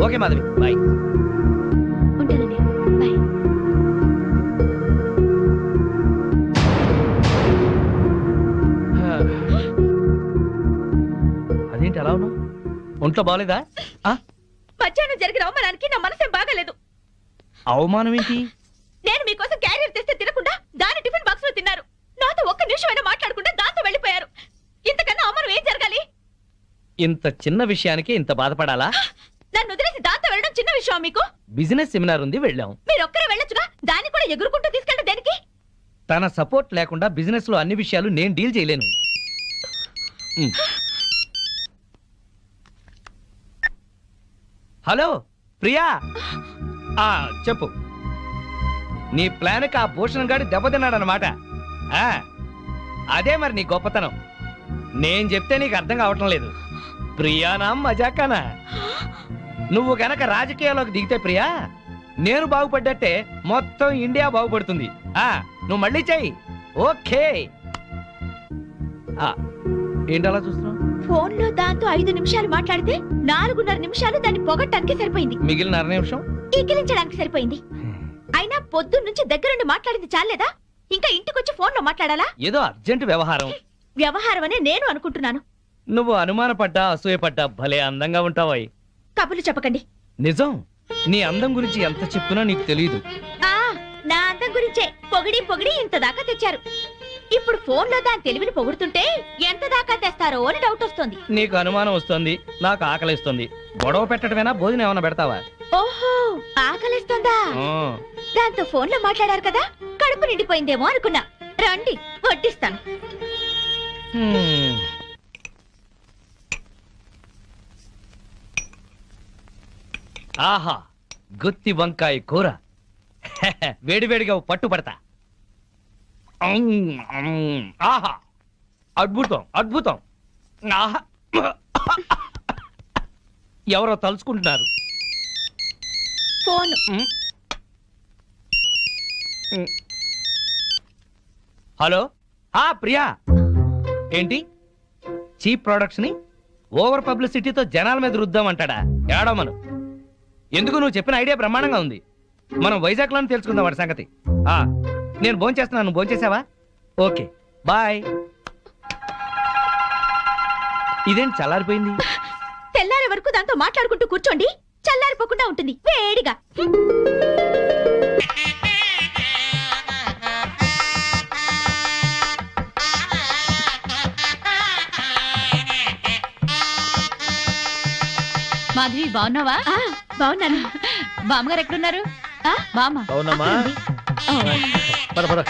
Okay Madhavi, bye. ఉంటానండి, బాయ్. అదేంటి అలా ఉన్నావు? ఒంట్లో బాగలేదా? మధ్యాహ్నం జరిగిన అవమానానికి నా మనసేం బాగాలేదు. అవమానం ఏంటి? నేను మీకోసం క్యారియర్ తెస్తే తినకుండా దాని టిఫిన్ బాక్స్ లో తిన్నారు. నాతో ఒక్క నిమిషమైనా మాట్లాడకుండా దాంతో వెళ్ళిపోయారు. ఇంతకన్నా అవమానం ఏం జరగాలి? ఇంత చిన్న విషయానికి ఇంత బాధపడాలా? నన్ను వదిలేసి దాంతో వెళ్ళడం చిన్న విషయం మీకు? బిజినెస్ సెమినార్ ఉంది, వెళ్ళాం. మీరు ఒక్కరే వెళ్ళొచ్చుగా, దాన్ని కూడా ఎగురుకుంటూ తీసుకెళ్ళడం దేనికి? తన సపోర్ట్ లేకుండా బిజినెస్ లో అన్ని విషయాలు నేను డీల్ చేయలేను. హలో ప్రియా, చెప్పు. నీ ప్లాన్కి ఆ భూషణ్ గాడి దెబ్బతిన్నాడనమాట. అదే మరి నీ గొప్పతనం. నేను చెప్తే నీకు అర్థం కావటం లేదు. ప్రియానా మజాకానా? నువ్వు గనక రాజకీయాల్లోకి దిగితే ప్రియా, నేను బాగుపడ్డట్టే మొత్తం ఇండియా బాగుపడుతుంది. నువ్వు మళ్ళీ చెయ్యి. ఓకే. ఏంటి అలా చూస్తున్నావు? ఫోన్ లో దాంతో 5 నిమిషాలు మాట్లాడితే 4.5 నిమిషాలు దాన్ని పొగట్టడానికి సరిపోయింది. మిగిలిన 1/2 నిమిషం ఈకిలించడానికి సరిపోయింది. అయినా పొద్దున్న నుంచి దగ్గరుండి మాట్లాడింది చాలేదా? ఇంకా ఇంటికొచ్చి ఫోన్ లో మాట్లాడాలా? ఏదో అర్జెంట్ వ్యవహారం. వ్యవహారం అనే నేను అనుకుంటున్నాను. నువ్వు అనుమానపడ్డా అసూయపడ్డా భలే అందంగా ఉంటావాయి. కబుర్లు చెప్పకండి. నిజం, నీ అందం గురించి ఎంత చెప్తున్నా నీకు తెలియదు. నా అందం గురించే పొగిడి పొగిడి ఇంత దాకా తెచ్చారు. ఇప్పుడు ఫోన్ లో దాని తెలివిని పొగుడుతుంటే ఎంత దాకా తెస్తారో అని డౌట్ వస్తుంది. నీకు అనుమానం వస్తుంది, నాకు ఆకలిస్తుంది. గొడవ పెట్టడమేనా, భోజనం ఏమైనా పెడతావా? ఓహో, ఆకలిస్తుందా? దాంతో ఫోన్ లో మాట్లాడారు కదా, కడుపు నిండిపోయిందేమో అనుకున్నా. రండి వడ్డిస్తాను. ఆహా, గుత్తి వంకాయ కూర. వేడివేడిగా పట్టుపడతా. ఆహా, అద్భుతం అద్భుతం. ఆహా, ఎవరో తలుచుకుంటున్నారు. ఫోన్. హలో, ప్రియా. ఏంటి చీప్ ప్రొడక్ట్స్ ని ఓవర్ పబ్లిసిటీతో జనాల మీద రుద్దామంటాడా? ఏడమను. ఎందుకు, నువ్వు చెప్పిన ఐడియా బ్రహ్మాండంగా ఉంది. మనం వైజాగ్ లోనే తెలుసుకుందాం వాడి సంగతి. నేను భోంచేస్తున్నాను, నువ్వు భోంచేసావా? Okay bye. ఇదేంటి చల్లారిపోయింది? తెల్లారి వరకు దాంతో మాట్లాడుకుంటూ కూర్చోండి, చల్లారిపోకుండా ఉంటుంది వేడిగా. మాధవి బాగున్నావా? బాగున్నాను. బామ్మగారు ఎక్కడున్నారు? బామ్మ అవునమ్మా. పద పద.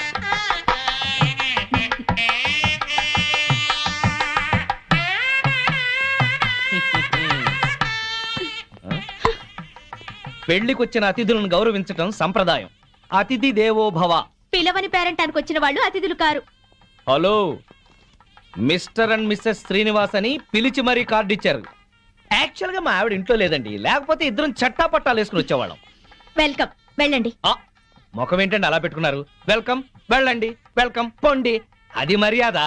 పెళ్లికొచ్చిన అతిథులను గౌరవించటం సంప్రదాయం. అతిథి దేవో భవ. పిలవని పేరెంటానికి వచ్చిన వాళ్ళు అతిథులు కారు. Hello, Mr and Mrs Srinivas అని పిలిచి మరీ కార్డు ఇచ్చారు. యాక్చువల్ గా మా ఆవిడ ఇంట్లో లేదండి, లేకపోతే ఇద్దరం చట్టా పట్టాలు వేసుకుని వచ్చేవాళ్ళం. వెల్కమ్, వెళ్ళండి. ముఖం ఏంటండి అలా పెట్టుకున్నారు? వెల్కమ్, వెళ్ళండి, వెల్కమ్, పొండి. అది మర్యాద.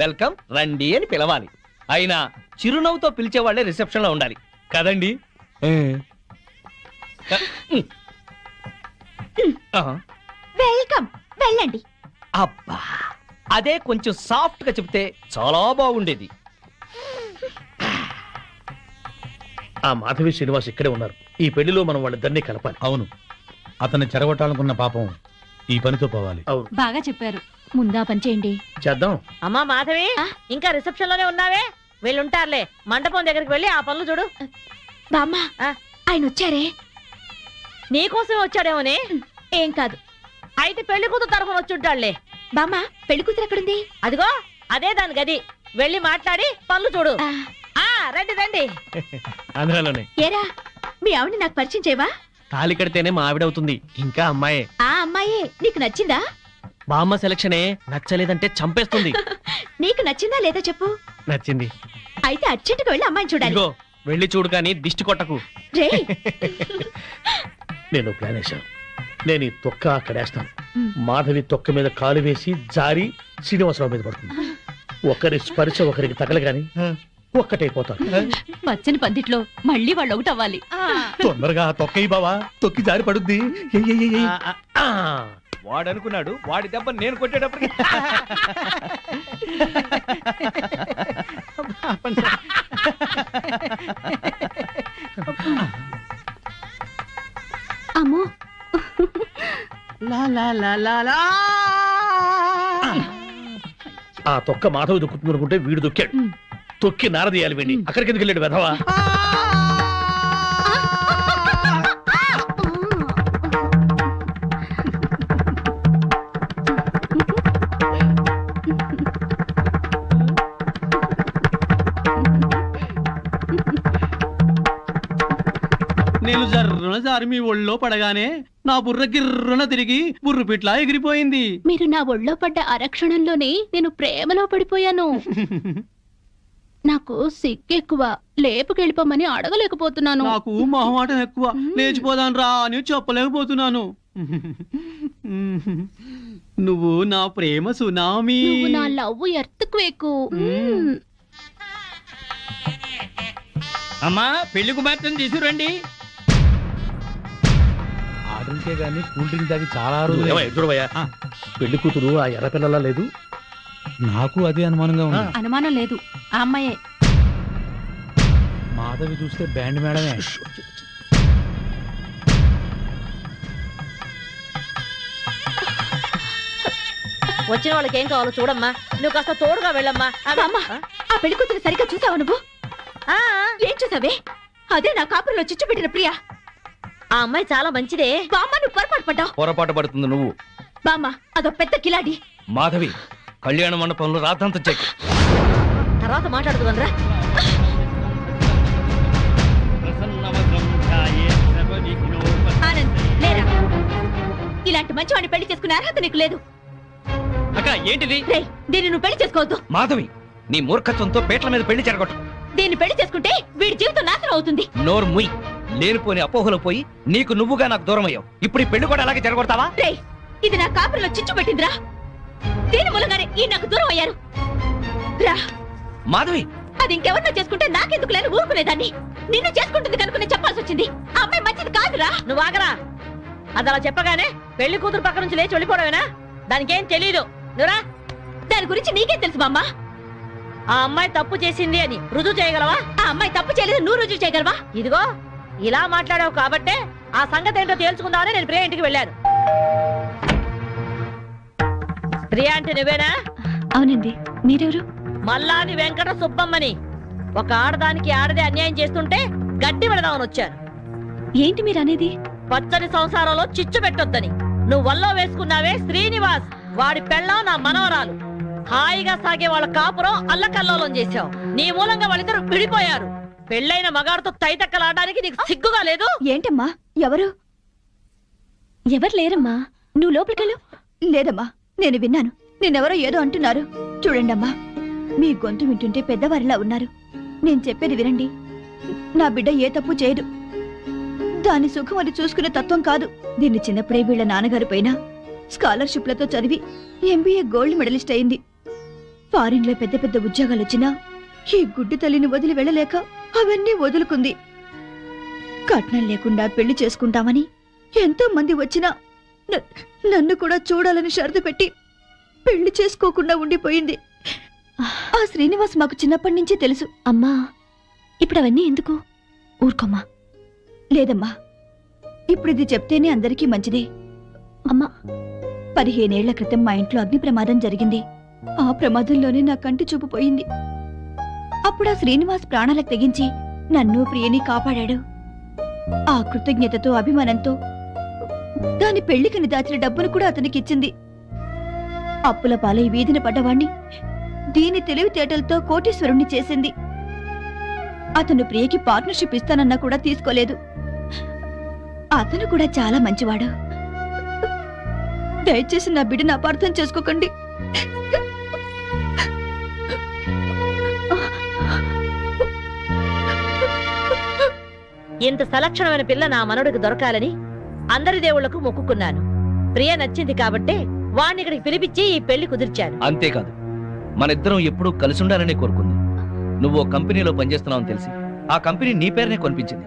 వెల్కమ్, రండి అని పిలవాలి. అయినా చిరునవ్వుతో పిలిచేవాళ్లే రిసెప్షన్ లో ఉండాలి కదండి. వెల్కమ్, వెళ్ళండి. అబ్బా, అదే కొంచెం సాఫ్ట్ గా చెప్తే చాలా బాగుండేది. ఆ మాధవి శ్రీనివాస్ ఇక్కడే ఉన్నారు. ఈ పెళ్లిలో మనం వాళ్ళిద్దరినీ కలపాలి. అవును, అతన్ని చెరగొట్టాలనుకున్న పాపం ఈ పనితో పోవాలి. అవును, బాగా చెప్పారు. ముందా పని చేయండి. చేద్దాం. అమ్మా మాధవి, ఇంకా రిసెప్షన్ లోనే ఉన్నావే? వీళ్ళుంటారులే, మండపం దగ్గరికి వెళ్ళి ఆ పనులు చూడు. బామ్మ, ఆ? ఆయన వచ్చారే? నీకోసమే వచ్చాడేమోనే. ఏం కాదు. అయితే పెళ్లి కూతురు తరఫున వచ్చుంటాడులే. బామ్మ, పెళ్లి కూతురు ఎక్కడుంది? అదిగో అదే దాని గది. వెళ్ళి మాట్లాడి పనులు చూడు. ఆ, రండి రండి. ఆంధ్రాలోనే. ఏరా, మీ ఆవిడ నాకు పరిచయం చేయవా? తాళి కడితేనే మా ఆవిడవుతుంది. ఇంకా అమ్మాయే. ఆ అమ్మాయే నీకు నచ్చిందా? బామ్మ సెలక్షనే నచ్చలేదంటే చంపేస్తుంది. నీకు నచ్చిందా లేదా చెప్పు. నచ్చింది. అయితే అర్జెంటుగా వెళ్ళి అమ్మాయిని చూడాలి. ఇదిగో వెళ్ళి చూడు కానీ దిష్టి కొట్టకు. రే, నేను ప్లాన్ వేశాను. నేను ఈ తొక్క అక్కడేస్తాను. మాధవి తొక్క మీద కాలు వేసి జారి శ్రీనివాసరావు మీద పడుతుంది. ఒకరి స్పర్శ ఒకరికి తగలగాని ఒక్కటైపోతాను. పచ్చని పందిట్లో మళ్ళీ వాళ్ళు ఒకటవ్వాలి. తొందరగా తొక్కయి బావా, తొక్కి జారి పడుద్ది. వాడు అనుకున్నాడు, వాడి దెబ్బ నేను కొట్టేటప్పటికి అమ్మో, ఆ తొక్క మాధవి దొక్కుతుంది అనుకుంటే వీడు దొక్కాడు. తొక్కి నారదీయాలి వీడిని. అక్కడికి ఎందుకు వెళ్ళాడు వెధవా? నేను జర్రున జారి మీ ఒళ్ళో పడగానే నా బుర్ర గిర్రున తిరిగి బుర్రు పిట్లా ఎగిరిపోయింది. మీరు నా ఒళ్ళో పడ్డ అరక్షణంలోనే నేను ప్రేమలో పడిపోయాను. నాకు సిగ్గెక్కువ, లేపుకెళ్ళిపోమని అడగలేకపోతున్నాను. నాకు మొహమాటం ఎక్కువ, లేచిపోదాను రా అని చెప్పలేకపోతున్నాను. నువ్వు నా ప్రేమ సునామీ. నువ్వు నా లవ్ ఎర్త్క్వేక్. అమ్మా, పెళ్లి కుమార్తెను తీసుకురండి. ఆర్డర్కే గానీ కూల్ డ్రింక్ తాగి చాలా రోజులు. ఎదురువయ్యా, పెళ్లి కూతురు ఆ ఎర్ర పిల్లలా లేదు? నాకు అదే అనుమానంగా ఉంది. అనుమానం లేదు, ఆ అమ్మాయే. మాధవి చూస్తే బ్యాండ్ మేడమే. వచ్చిన వాళ్ళకి ఏం కావాలో చూడమ్మా. నువ్వు కాస్త తోడుగా వెళ్ళమ్మా. అమ్మా, ఆ పెళ్లి కూతురు సరిగ్గా చూసావా నువ్వు? ఆ, ఏం చూసావే? అదే నా కాపురంలో చిచ్చు పెట్టిన ప్రియా. ఆ అమ్మాయి చాలా మంచిదే. బామ్మ, నువ్వు పొరపాటు పడ్డావు. పొరపాటు పడుతుంది నువ్వు. బామ్మ, అదో పెద్ద కిలాడి. మాధవి, కళ్యాణ మండపంలో రాతంత చెక్. తర్వాత మాట్లాడుకుందా. ఆనంద్, లేరా. ఇలాంటి మంచి వాడిని పెళ్లి చేసుకునే అర్హత నీకు లేదు. అక్క ఏంటిది? రేయ్, దీన్ని నువ్వు పెళ్లి చేసుకోవద్దు. మాధవి, నీ మూర్ఖత్వంతో పేట్ల మీద పెళ్లి జరగొట్టు. దీన్ని పెళ్లి చేసుకుంటే వీడి జీవితం నాశనం అవుతుంది. నోరు ముయ్. లేనిపోని అపోహలో పోయి నీకు నువ్వుగా నాకు దూరం అయ్యావు. ఇప్పుడు ఈ పెళ్లి కూడా అలాగే జరగొడతావా? రేయ్, ఇది నా కాపురంలో చిచ్చు పెట్టిందిరా. దీని మూలంగానే ఈ నాకు దూరం అయ్యారు. రా మాధవి, అది ఇంకెవరినో చేసుకుంటే నాకెందుకు లేని ఊరుకునేదాన్ని. నిన్ను చేసుకుంటుంది కనుక నేను చెప్పాల్సి వచ్చింది. ఆ అమ్మాయి మంచిది కాదురా. నువ్వు ఆగరా. అది అలా చెప్పగానే పెళ్లి కూతురు పక్క నుంచి లేచి వెళ్ళిపోవడమేనా? దానికేం తెలీదు. నువ్వురా. దాని గురించి నీకేం తెలుసు బామ్మ? ఆ అమ్మాయి తప్పు చేసింది అని రుజువు చేయగలవా? ఆ అమ్మాయి తప్పు చేయలేదు, నువ్వు రుజువు చేయగలవా? ఇదిగో ఇలా మాట్లాడావు కాబట్టే ఆ సంగతి ఏంటో తేల్చుకుందామని నేను ప్రియ ఇంటికి వెళ్ళాను. ప్రియా అంటే నువ్వేనా? అవునండి, మీరెవరు? మల్లాది వెంకట సుబ్బమ్మని. ఒక ఆడదానికి ఆడదే అన్యాయం చేస్తుంటే గట్టి పెడదామని వచ్చాను. ఏంటి మీరు అనేది? పచ్చని సంసారంలో చిచ్చు పెట్టొద్దని. నువ్వు వల్లో వేసుకున్నావే శ్రీనివాస్, వాడి పెళ్ళం నా మనవరాలు. హాయిగా సాగే వాళ్ళ కాపురం అల్లకల్లోలం చేశావు. నీ మూలంగా వాళ్ళిద్దరు విడిపోయారు. పెళ్ళైన మగాడితో తైతక్కలాడడానికి నీకు సిగ్గుగా లేదు? ఏంటమ్మా ఎవరు లేరమ్మా, నువ్వు లోపలికెళ్ళు. లేదమ్మా, నేను విన్నాను. నేనెవరో ఏదో అంటున్నారు. చూడండమ్మా, మీ గొంతు వింటుంటే పెద్దవారిలా ఉన్నారు. నేను చెప్పేది వినండి. నా బిడ్డ ఏ తప్పు చేయదు. దాని సుఖం అది చూసుకునే తత్వం కాదు. దీన్ని చిన్నప్పుడే వీళ్ళ నాన్నగారి పైన స్కాలర్షిప్లతో చదివి ఎంబీఏ గోల్డ్ మెడలిస్ట్ అయింది. ఫారిన్లో పెద్ద పెద్ద ఉద్యోగాలు వచ్చినా ఈ గుడ్డి తల్లిని వదిలి వెళ్ళలేక అవన్నీ వదులుకుంది. కట్నం లేకుండా పెళ్లి చేసుకుంటామని ఎంతో మంది వచ్చినా నన్ను కూడా చూడాలని షరతు పెట్టి పెళ్లి చేసుకోకుండా ఉండిపోయింది. ఆ శ్రీనివాస్ మాకు చిన్నప్పటి నుంచి తెలుసు. అమ్మా, ఇప్పుడు అవన్నీ ఎందుకు? ఊరుకోమ్మా. లేదమ్మా, ఇప్పుడు ఇది చెప్తేనే అందరికీ మంచిదే. అమ్మా, 15 ఏళ్ల క్రితం మా ఇంట్లో అగ్ని ప్రమాదం జరిగింది. ఆ ప్రమాదంలోనే నా కంటి చూపు పోయింది. అప్పుడు ఆ శ్రీనివాస్ ప్రాణాలకు తెగించి నన్ను ప్రియని కాపాడాడు. ఆ కృతజ్ఞతతో అభిమానంతో దాని పెళ్లికని దాచిన డబ్బును కూడా అతనికిచ్చింది. అప్పుల పాలై వీధిన పడ్డవాణ్ణి దీని తెలివితేటలతో కోటీశ్వరుణ్ణి చేసింది. అతను ప్రియకి పార్ట్నర్షిప్ ఇస్తానన్నా కూడా తీసుకోలేదు. అతను కూడా చాలా మంచివాడు. దయచేసి నా బిడ్డను అపార్థం చేసుకోకండి. ఇంత సలక్షణమైన పిల్ల నా మనవడికి దొరకాలని అందరి దేవుళ్లకు మొక్కుకున్నాను. ప్రియ నచ్చింది కాబట్టే వాణ్ణి ఇక్కడికి పిలిపించి ఈ పెళ్లి కుదిర్చాను. అంతేకాదు, మన ఇద్దరం ఎప్పుడూ కలిసి ఉండాలని కోరుకుంది. నువ్వు ఓ కంపెనీలో పనిచేస్తున్నావని తెలిసి ఆ కంపెనీ నీ పేరునే కొనిపించింది.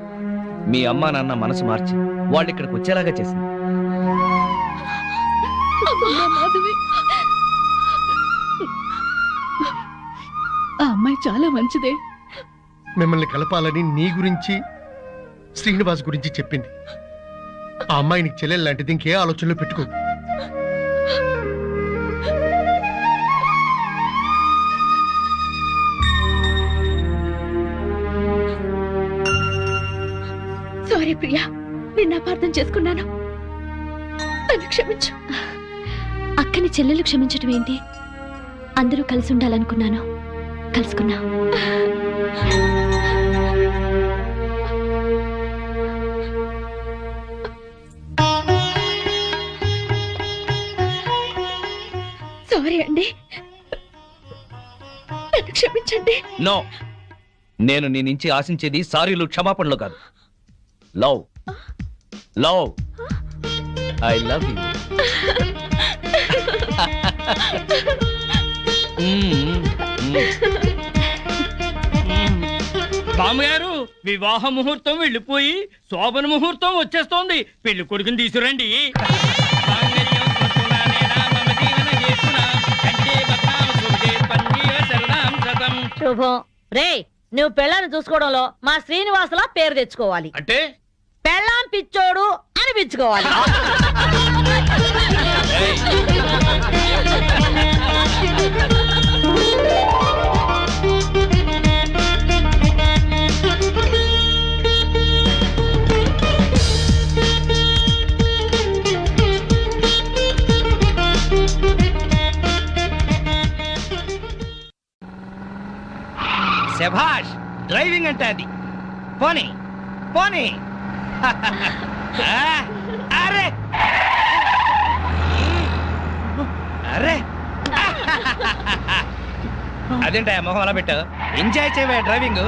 మీ అమ్మా నాన్న మనసు మార్చి వాళ్ళు ఇక్కడికి వచ్చేలాగా చేసింది. ఆ అమ్మాయి చాలా మంచిదే. మిమ్మల్ని కలపాలని నీ గురించి శ్రీనివాస్ గురించి చెప్పింది. ఆ అమ్మాయి నీకు చెల్లెలు లాంటిది, ఇంకే ఆలోచనలో పెట్టుకో. సారీ ప్రియా, నిన్ను అపార్థం చేసుకున్నాను. నన్ను క్షమించు. అక్కని చెల్లెలు క్షమించడం ఏంటి? అందరూ కలిసి ఉండాలనుకున్నాను, కలుసుకున్నా. సారీ అండి, నన్ను క్షమించండి. నో, నేను నీ నుంచి ఆశించేది సారీలు, క్షమాపణలు కాదు. Love, love, I love you. బామ్మగారు, వివాహ ముహూర్తం వెళ్ళిపోయి శోభన ముహూర్తం వచ్చేస్తోంది. పెళ్లి కొడుకుని తీసుకురండి. శుభం. రే, నువ్వు పెళ్ళాన్ని చూసుకోవడంలో మా శ్రీనివాసులా పేరు తెచ్చుకోవాలి. అంటే పెళ్ళాం పిచ్చోడు అనిపించుకోవాలి. శభాష్, డ్రైవింగ్ అంటే అది. పోనీ పోనీ. అరే అరే, అదేంటా మొహం అలా పెట్టావు? ఎంజాయ్ చేయవే డ్రైవింగ్.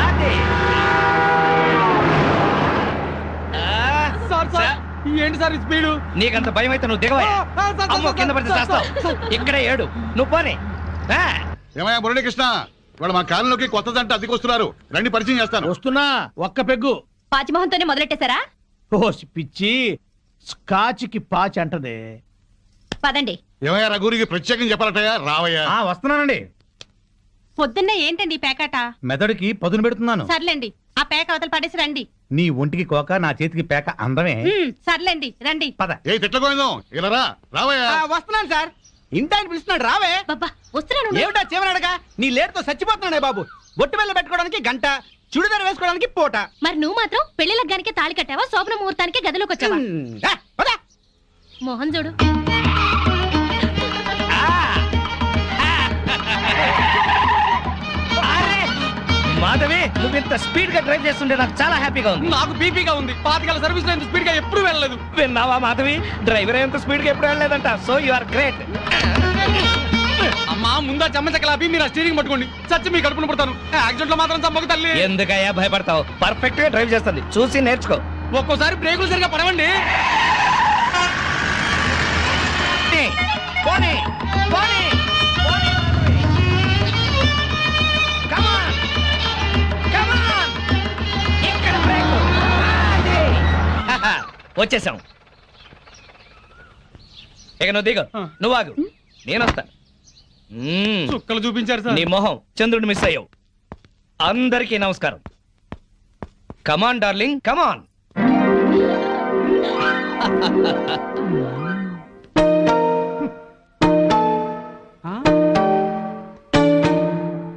అదే ఏంటి సార్ స్పీడు? నీకంత భయం అయితే నువ్వు దిగవా. అమ్మో, కింద పడితే చేస్తావు. ఇక్కడే ఏడు, నువ్వు పోనీ. ఏమయ్యా మురళీకృష్ణ, ఇవాళ మా కాలంలోకి కొత్త జంట అద్దెకొస్తున్నారు. రండి, పరిచయం చేస్తాను. వస్తున్నా, ఒక్క పెగ్గు. పాచిమోహంతోనే మొదలెట్టేశారా? ఓ పిచ్చి, స్కాచ్కి పాచి అంటదే. పదండి. ఏమయ్యా రఘురికి ప్రత్యేకం చెప్పాలటయ్యా? రావయ్యా. వస్తున్నానండి. పొద్దున్నే ఏంటండి ఈ పేకాట? మెదడుకి పదును పెడుతున్నాను. సర్లేండి, ఆ పేక అవతల పడేసి రండి. నీ ఒంటికి కోక, నా చేతికి పేక అందమే. సర్లేండి, రండి. పద. ఏ తిట్టగోయిందో ఇలా రా. రావయ్యా. వస్తున్నాను సార్. ఇంటాయన పిలుస్తున్నాడు, రావే. బాబా వస్తున్నాను. ఏమిటా చేమనడగా? నీ లేటుతో చచ్చిపోతున్నాడే బాబు. బొట్టు వెళ్ళ పెట్టుకోవడానికి గంట, చుడిదారు వేసుకోవడానికి పూట. మరి నువ్వు మాత్రం పెళ్లి లగ్గానికి తాళి కట్టావా, శోభన ముహూర్తానికి గదిలోకి వచ్చావా? మోహన్ చూడు. మాధవి నువ్వు ఇంత స్పీడ్ గా డ్రైవ్ చేస్తుంటే నాకు చాలా హ్యాపీగా ఉంది. నాకు బీపీగా ఉంది. పాతికేళ్ల సర్వీస్ లో ఇంత స్పీడ్ గా ఎప్పుడు వెళ్ళలేదు. విన్నావా మాధవి, డ్రైవర్ ఎంత స్పీడ్ గా ఎప్పుడు వెళ్ళలేదంట. So you are great. అమ్మా ముందా చెమ్మచక్కలాపి మీరు ఆ స్టీరింగ్ పట్టుకోండి. చచ్చి మీ కడుపున పడతాను. యాక్సిడెంట్ లో మాత్రం చంపక తల్లి. ఎందుకయ్యా భయపడతావు? పర్ఫెక్ట్ గా డ్రైవ్ చేస్తుంది, చూసి నేర్చుకో. ఒక్కోసారి బ్రేకులు సరిగా పడవండి. పోనీ, పోనీ, పోనీ. Come on, come on. ఇక్కడ బ్రేక్. అది. వచ్చేసాం. ఇక నువ్వు దిగు. నువ్వు ఆగు, నేను వస్తా. చుక్కలు చూపించారు సార్. నీ మొహం చంద్రుడు మిస్ అయ్యావు. అందరికీ నమస్కారం. కమాన్ డార్లింగ్, కమాన్.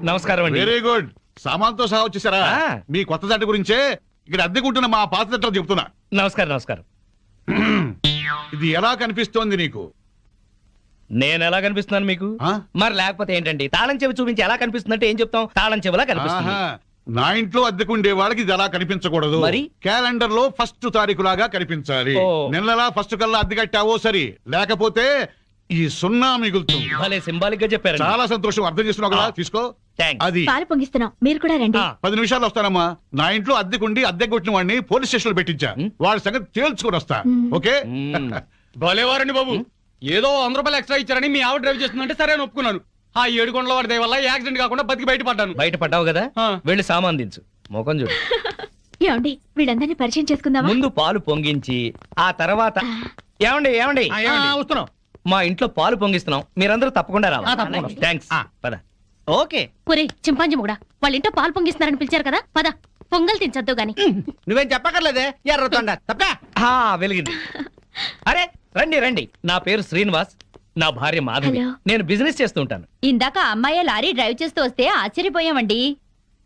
నమస్కారం అండి. Very good. సామాన్తో సహా వచ్చేసారా? మీ కొత్త జంట గురించే ఇక్కడ అద్దెకుంటున్న మా పాత జంటలు చెప్తున్నా. నమస్కారం, నమస్కారం. ఇది ఎలా కనిపిస్తోంది నీకు? నేను ఎలా కనిపిస్తున్నాను మీకు? మరి లేకపోతే ఏంటండి, తాళం చెవి చూపించి ఎలా కనిపిస్తుందంటే ఏం చెప్తాం? తాళం చెవిలా కనిపిస్తుంది. నా ఇంట్లో అద్దెకుండే వాళ్ళకి ఇది ఎలా కనిపించకూడదు. మరి? క్యాలెండర్ లో ఫస్ట్ తారీఖు లాగా కనిపించాలి. నెలలా ఫస్ట్ కల్లా అద్దె కట్టావో సరి, లేకపోతే ఈ సున్నా మిగులుతుంది. భలే సింబాలిక్ గా చెప్పారు. చాలా సంతోషం. అర్థం చేస్తున్నావు కదా, తీసుకో. అది పాలు పొంగిస్తున్నాం, మీరు కూడా రండి. 10 నిమిషాలు వస్తానమ్మా. నా ఇంట్లో అద్దెకుండి అద్దె కొట్టిన వాడిని పోలీస్ స్టేషన్ లో పెట్టించా. వాడి సంగతి తేల్చుకొని వస్తా. ఓకే? భలేవారండి బాబు. ఏదో 100 రూపాయలు ఎక్స్ట్రా ఇచ్చారని మీ ఆవిడ డ్రైవ్ చేస్తుందంటే సరే అని ఒప్పుకున్నాను. ఆ 7 కొండల వాడి దయ వల్ల యాక్సిడెంట్ కాకుండా బతికి బయటపడ్డాను. బయటపడ్డావు కదా, వెళ్ళి సామాన్ దించు. మొఖం చూడు. ఏమండి, వీళ్ళందరినీ పరిచయం చేసుకుందామా? ముందు పాలు పొంగించి ఆ తర్వాత ఏమండి ఏమండి వస్తున్నాం. మా ఇంట్లో పాలు పొంగిస్తున్నాం, మీరందరూ తప్పకుండా రావాలి. థ్యాంక్స్. పద. ఓకే. ఒరే చింపాంజీ కూడా వాళ్ళ ఇంట్లో పాలు పొంగిస్తున్నారని పిలిచారు కదా, పద పొంగల్ తినచద్దు గాని. నువ్వేం చెప్పక్కర్లేదే, ఎర్రతొండ తప్ప. వెలిగింది. అరే రండి రండి, నా పేరు శ్రీనివాస్, నా భార్య మాధవి. హలో. నేను బిజినెస్ చేస్తూ ఉంటాను. ఇందాక అమ్మాయి లారీ డ్రైవ్ చేస్తూ వస్తే ఆశ్చర్యపోయామండి.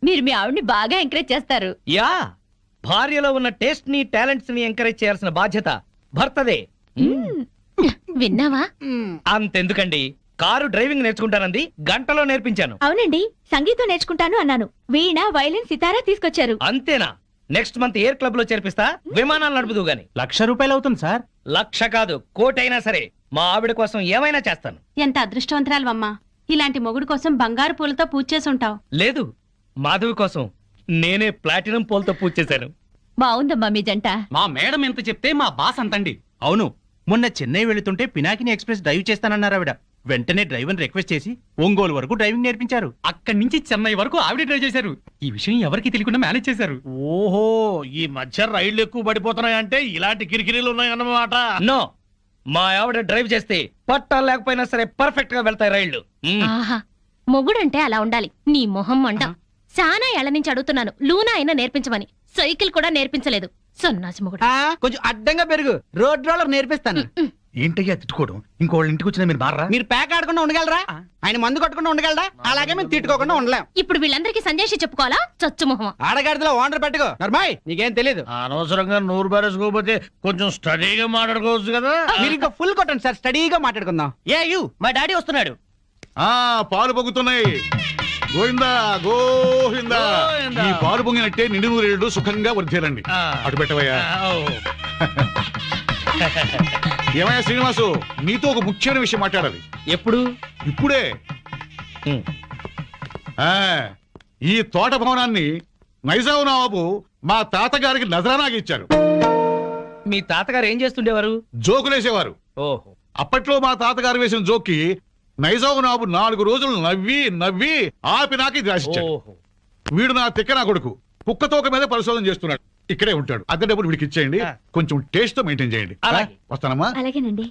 మీరు మీ ఆవిడ్ని బాగా ఎంకరేజ్ చేస్తారు. యా, భార్యలో ఉన్న టేస్ట్ ని టాలెంట్స్ ని ఎంకరేజ్ చేయాల్సిన బాధ్యత భర్తదే. విన్నావా? అంతెందుకండి, కారు డ్రైవింగ్ నేర్చుకుంటానంది, గంటలో నేర్పించాను. అవునండి, సంగీతం నేర్చుకుంటాను అన్నాను. వీణ, వైలిన్, సితారా తీసుకొచ్చారు. అంతేనా? నెక్స్ట్ మంత్ ఎయిర్ క్లబ్ లో చేర్పిస్తా, విమానాలు నడుపుదు గాని. 1,00,000 రూపాయలు అవుతుంది సార్. 1,00,000 కాదు, 1,00,000 అయినా సరే మా ఆవిడ కోసం ఏమైనా చేస్తాను. ఎంత అదృష్టవంతరాలమ్మా, ఇలాంటి మొగుడు కోసం బంగారు పూలతో పూజ చేసి ఉంటావు. లేదు, మాధవి కోసం నేనే ప్లాటినం పూలతో పూజ చేశాను. బాగుందమ్మా మీ జంట. మా మేడం ఎంత చెప్తే మా బాస్ అంతండి. అవును, మొన్న చెన్నై వెళుతుంటే పినాకిని ఎక్స్ప్రెస్ డ్రైవ్ చేస్తానన్నారు ఆవిడ. వెంటనే డ్రైవర్ రిక్వెస్ట్ చేసి ఒంగోలు వరకు డ్రైవింగ్ నేర్పించారు. అక్కడి నుంచి చెన్నై వరకు ఆవిడ డ్రైవ్ చేశారు. ఈ విషయం ఎవరికి తెలియకుండా మేనేజ్ చేశారు. ఓహో, ఈ మధ్య రైళ్లు ఎక్కువ పడిపోతున్నాయంటే ఇలాంటి కిరికిరీలు ఉన్నాయన్నమాట. నో, మా ఆవిడ డ్రైవ్ చేస్తే పట్టాలు లేకపోయినా సరే పర్ఫెక్ట్ గా వెళ్తాయి రైళ్లు. ఆహా, మొగుడంటే అలా ఉండాలి. నీ మొహం మంట. చాలా ఏళ్ల నుంచి అడుగుతున్నాను, లూనా అయినా నేర్పించమని. సైకిల్ కూడా నేర్పించలేదు. సన్నాసి మొగుడు. కొంచెం అడ్డంగా పెరుగు, రోడ్ రోలర్ నేర్పిస్తాను. ఏంటయ్యా తిట్టుకోవడం? ఇంకోళ్ళ ఇంటికి వచ్చినా మీరు మారా? మీరు ప్యాక్ ఆడకుండా ఉండగలరా? ఆయన మందు కొట్టకుండా ఉండగలరా? అలాగే మేము తిట్టుకోకుండా ఉండలేం. ఇప్పుడు వీళ్ళందరికీ సంజయ్ చెప్పుకోవాలా? చచ్చు మొహం. ఆడగాడిలో ఓనర్ పెట్టుకో. నర్మాయ్, నీకేం తెలీదు. అనవసరంగా నూరు బారేసుకోకపోతే కొంచెం స్టడీగా మాట్లాడుకోవచ్చు కదా. మీరు ఇంకా ఫుల్ కొట్టండి సార్, స్టడీగా మాట్లాడుకుందాం. మా డాడీ వస్తున్నాడు. పాలు పొంగుతున్నాయి. గోవిందా గోవిందా. ఈ పాలు పొంగినట్టే నిండు నూరేళ్లు సుఖంగా వర్ధేలండి. అటు పెట్టవయ్యా. ఏమయ్యా శ్రీనివాసు, నీతో ఒక ముఖ్యమైన విషయం మాట్లాడాలి. ఎప్పుడు? ఇప్పుడే. ఈ తోట భవనాన్ని నైజాం నవాబు మా తాతగారికి నజరానాగా ఇచ్చారు. మీ తాతగారు ఏం చేస్తుండేవారు? జోకులేసేవారు. ఓహో. అప్పట్లో మా తాతగారు వేసిన జోక్కి నైజాం నవాబు 4 రోజులు నవ్వి నవ్వి ఆపి నాకు ఇది రాసిచ్చాడు. వీడు నా తిక్క నా కొడుకు కుక్కతోక మీద పరిశోధన చేస్తున్నాడు. ఇక్కడే ఉంటాడు. అద్దె డబ్బులు వీడికి ఇచ్చేయండి, కొంచెం టేస్ట్ తో మెయింటైన్ చేయండి. వస్తానమ్మా. అలాగేనండి.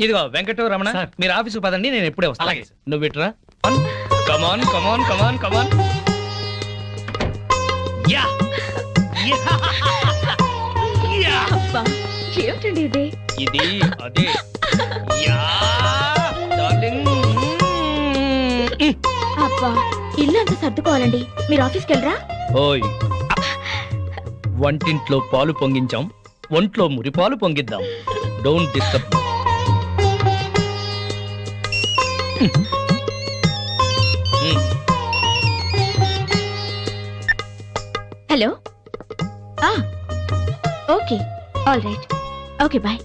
ఇదిగో వెంకట రమణ, మీరు ఆఫీసు పదండి, నేను ఎప్పుడే వస్తాను. నువ్వు ఇట్రా. కమాన్ కమాన్ కమాన్ కమాన్. యా ఏమిటండి ఇది? ఇది అదే. Yeah darling. అబ్బా, ఇల్లు అంతా సర్దుకోవాలండి. మీరు ఆఫీస్కి వెళ్ళరా? ఓయ్, వంటింట్లో పాలు పొంగించాం, ఒంట్లో మురిపాలు పొంగిద్దాం. Don't disturb. Hello okay all right okay bye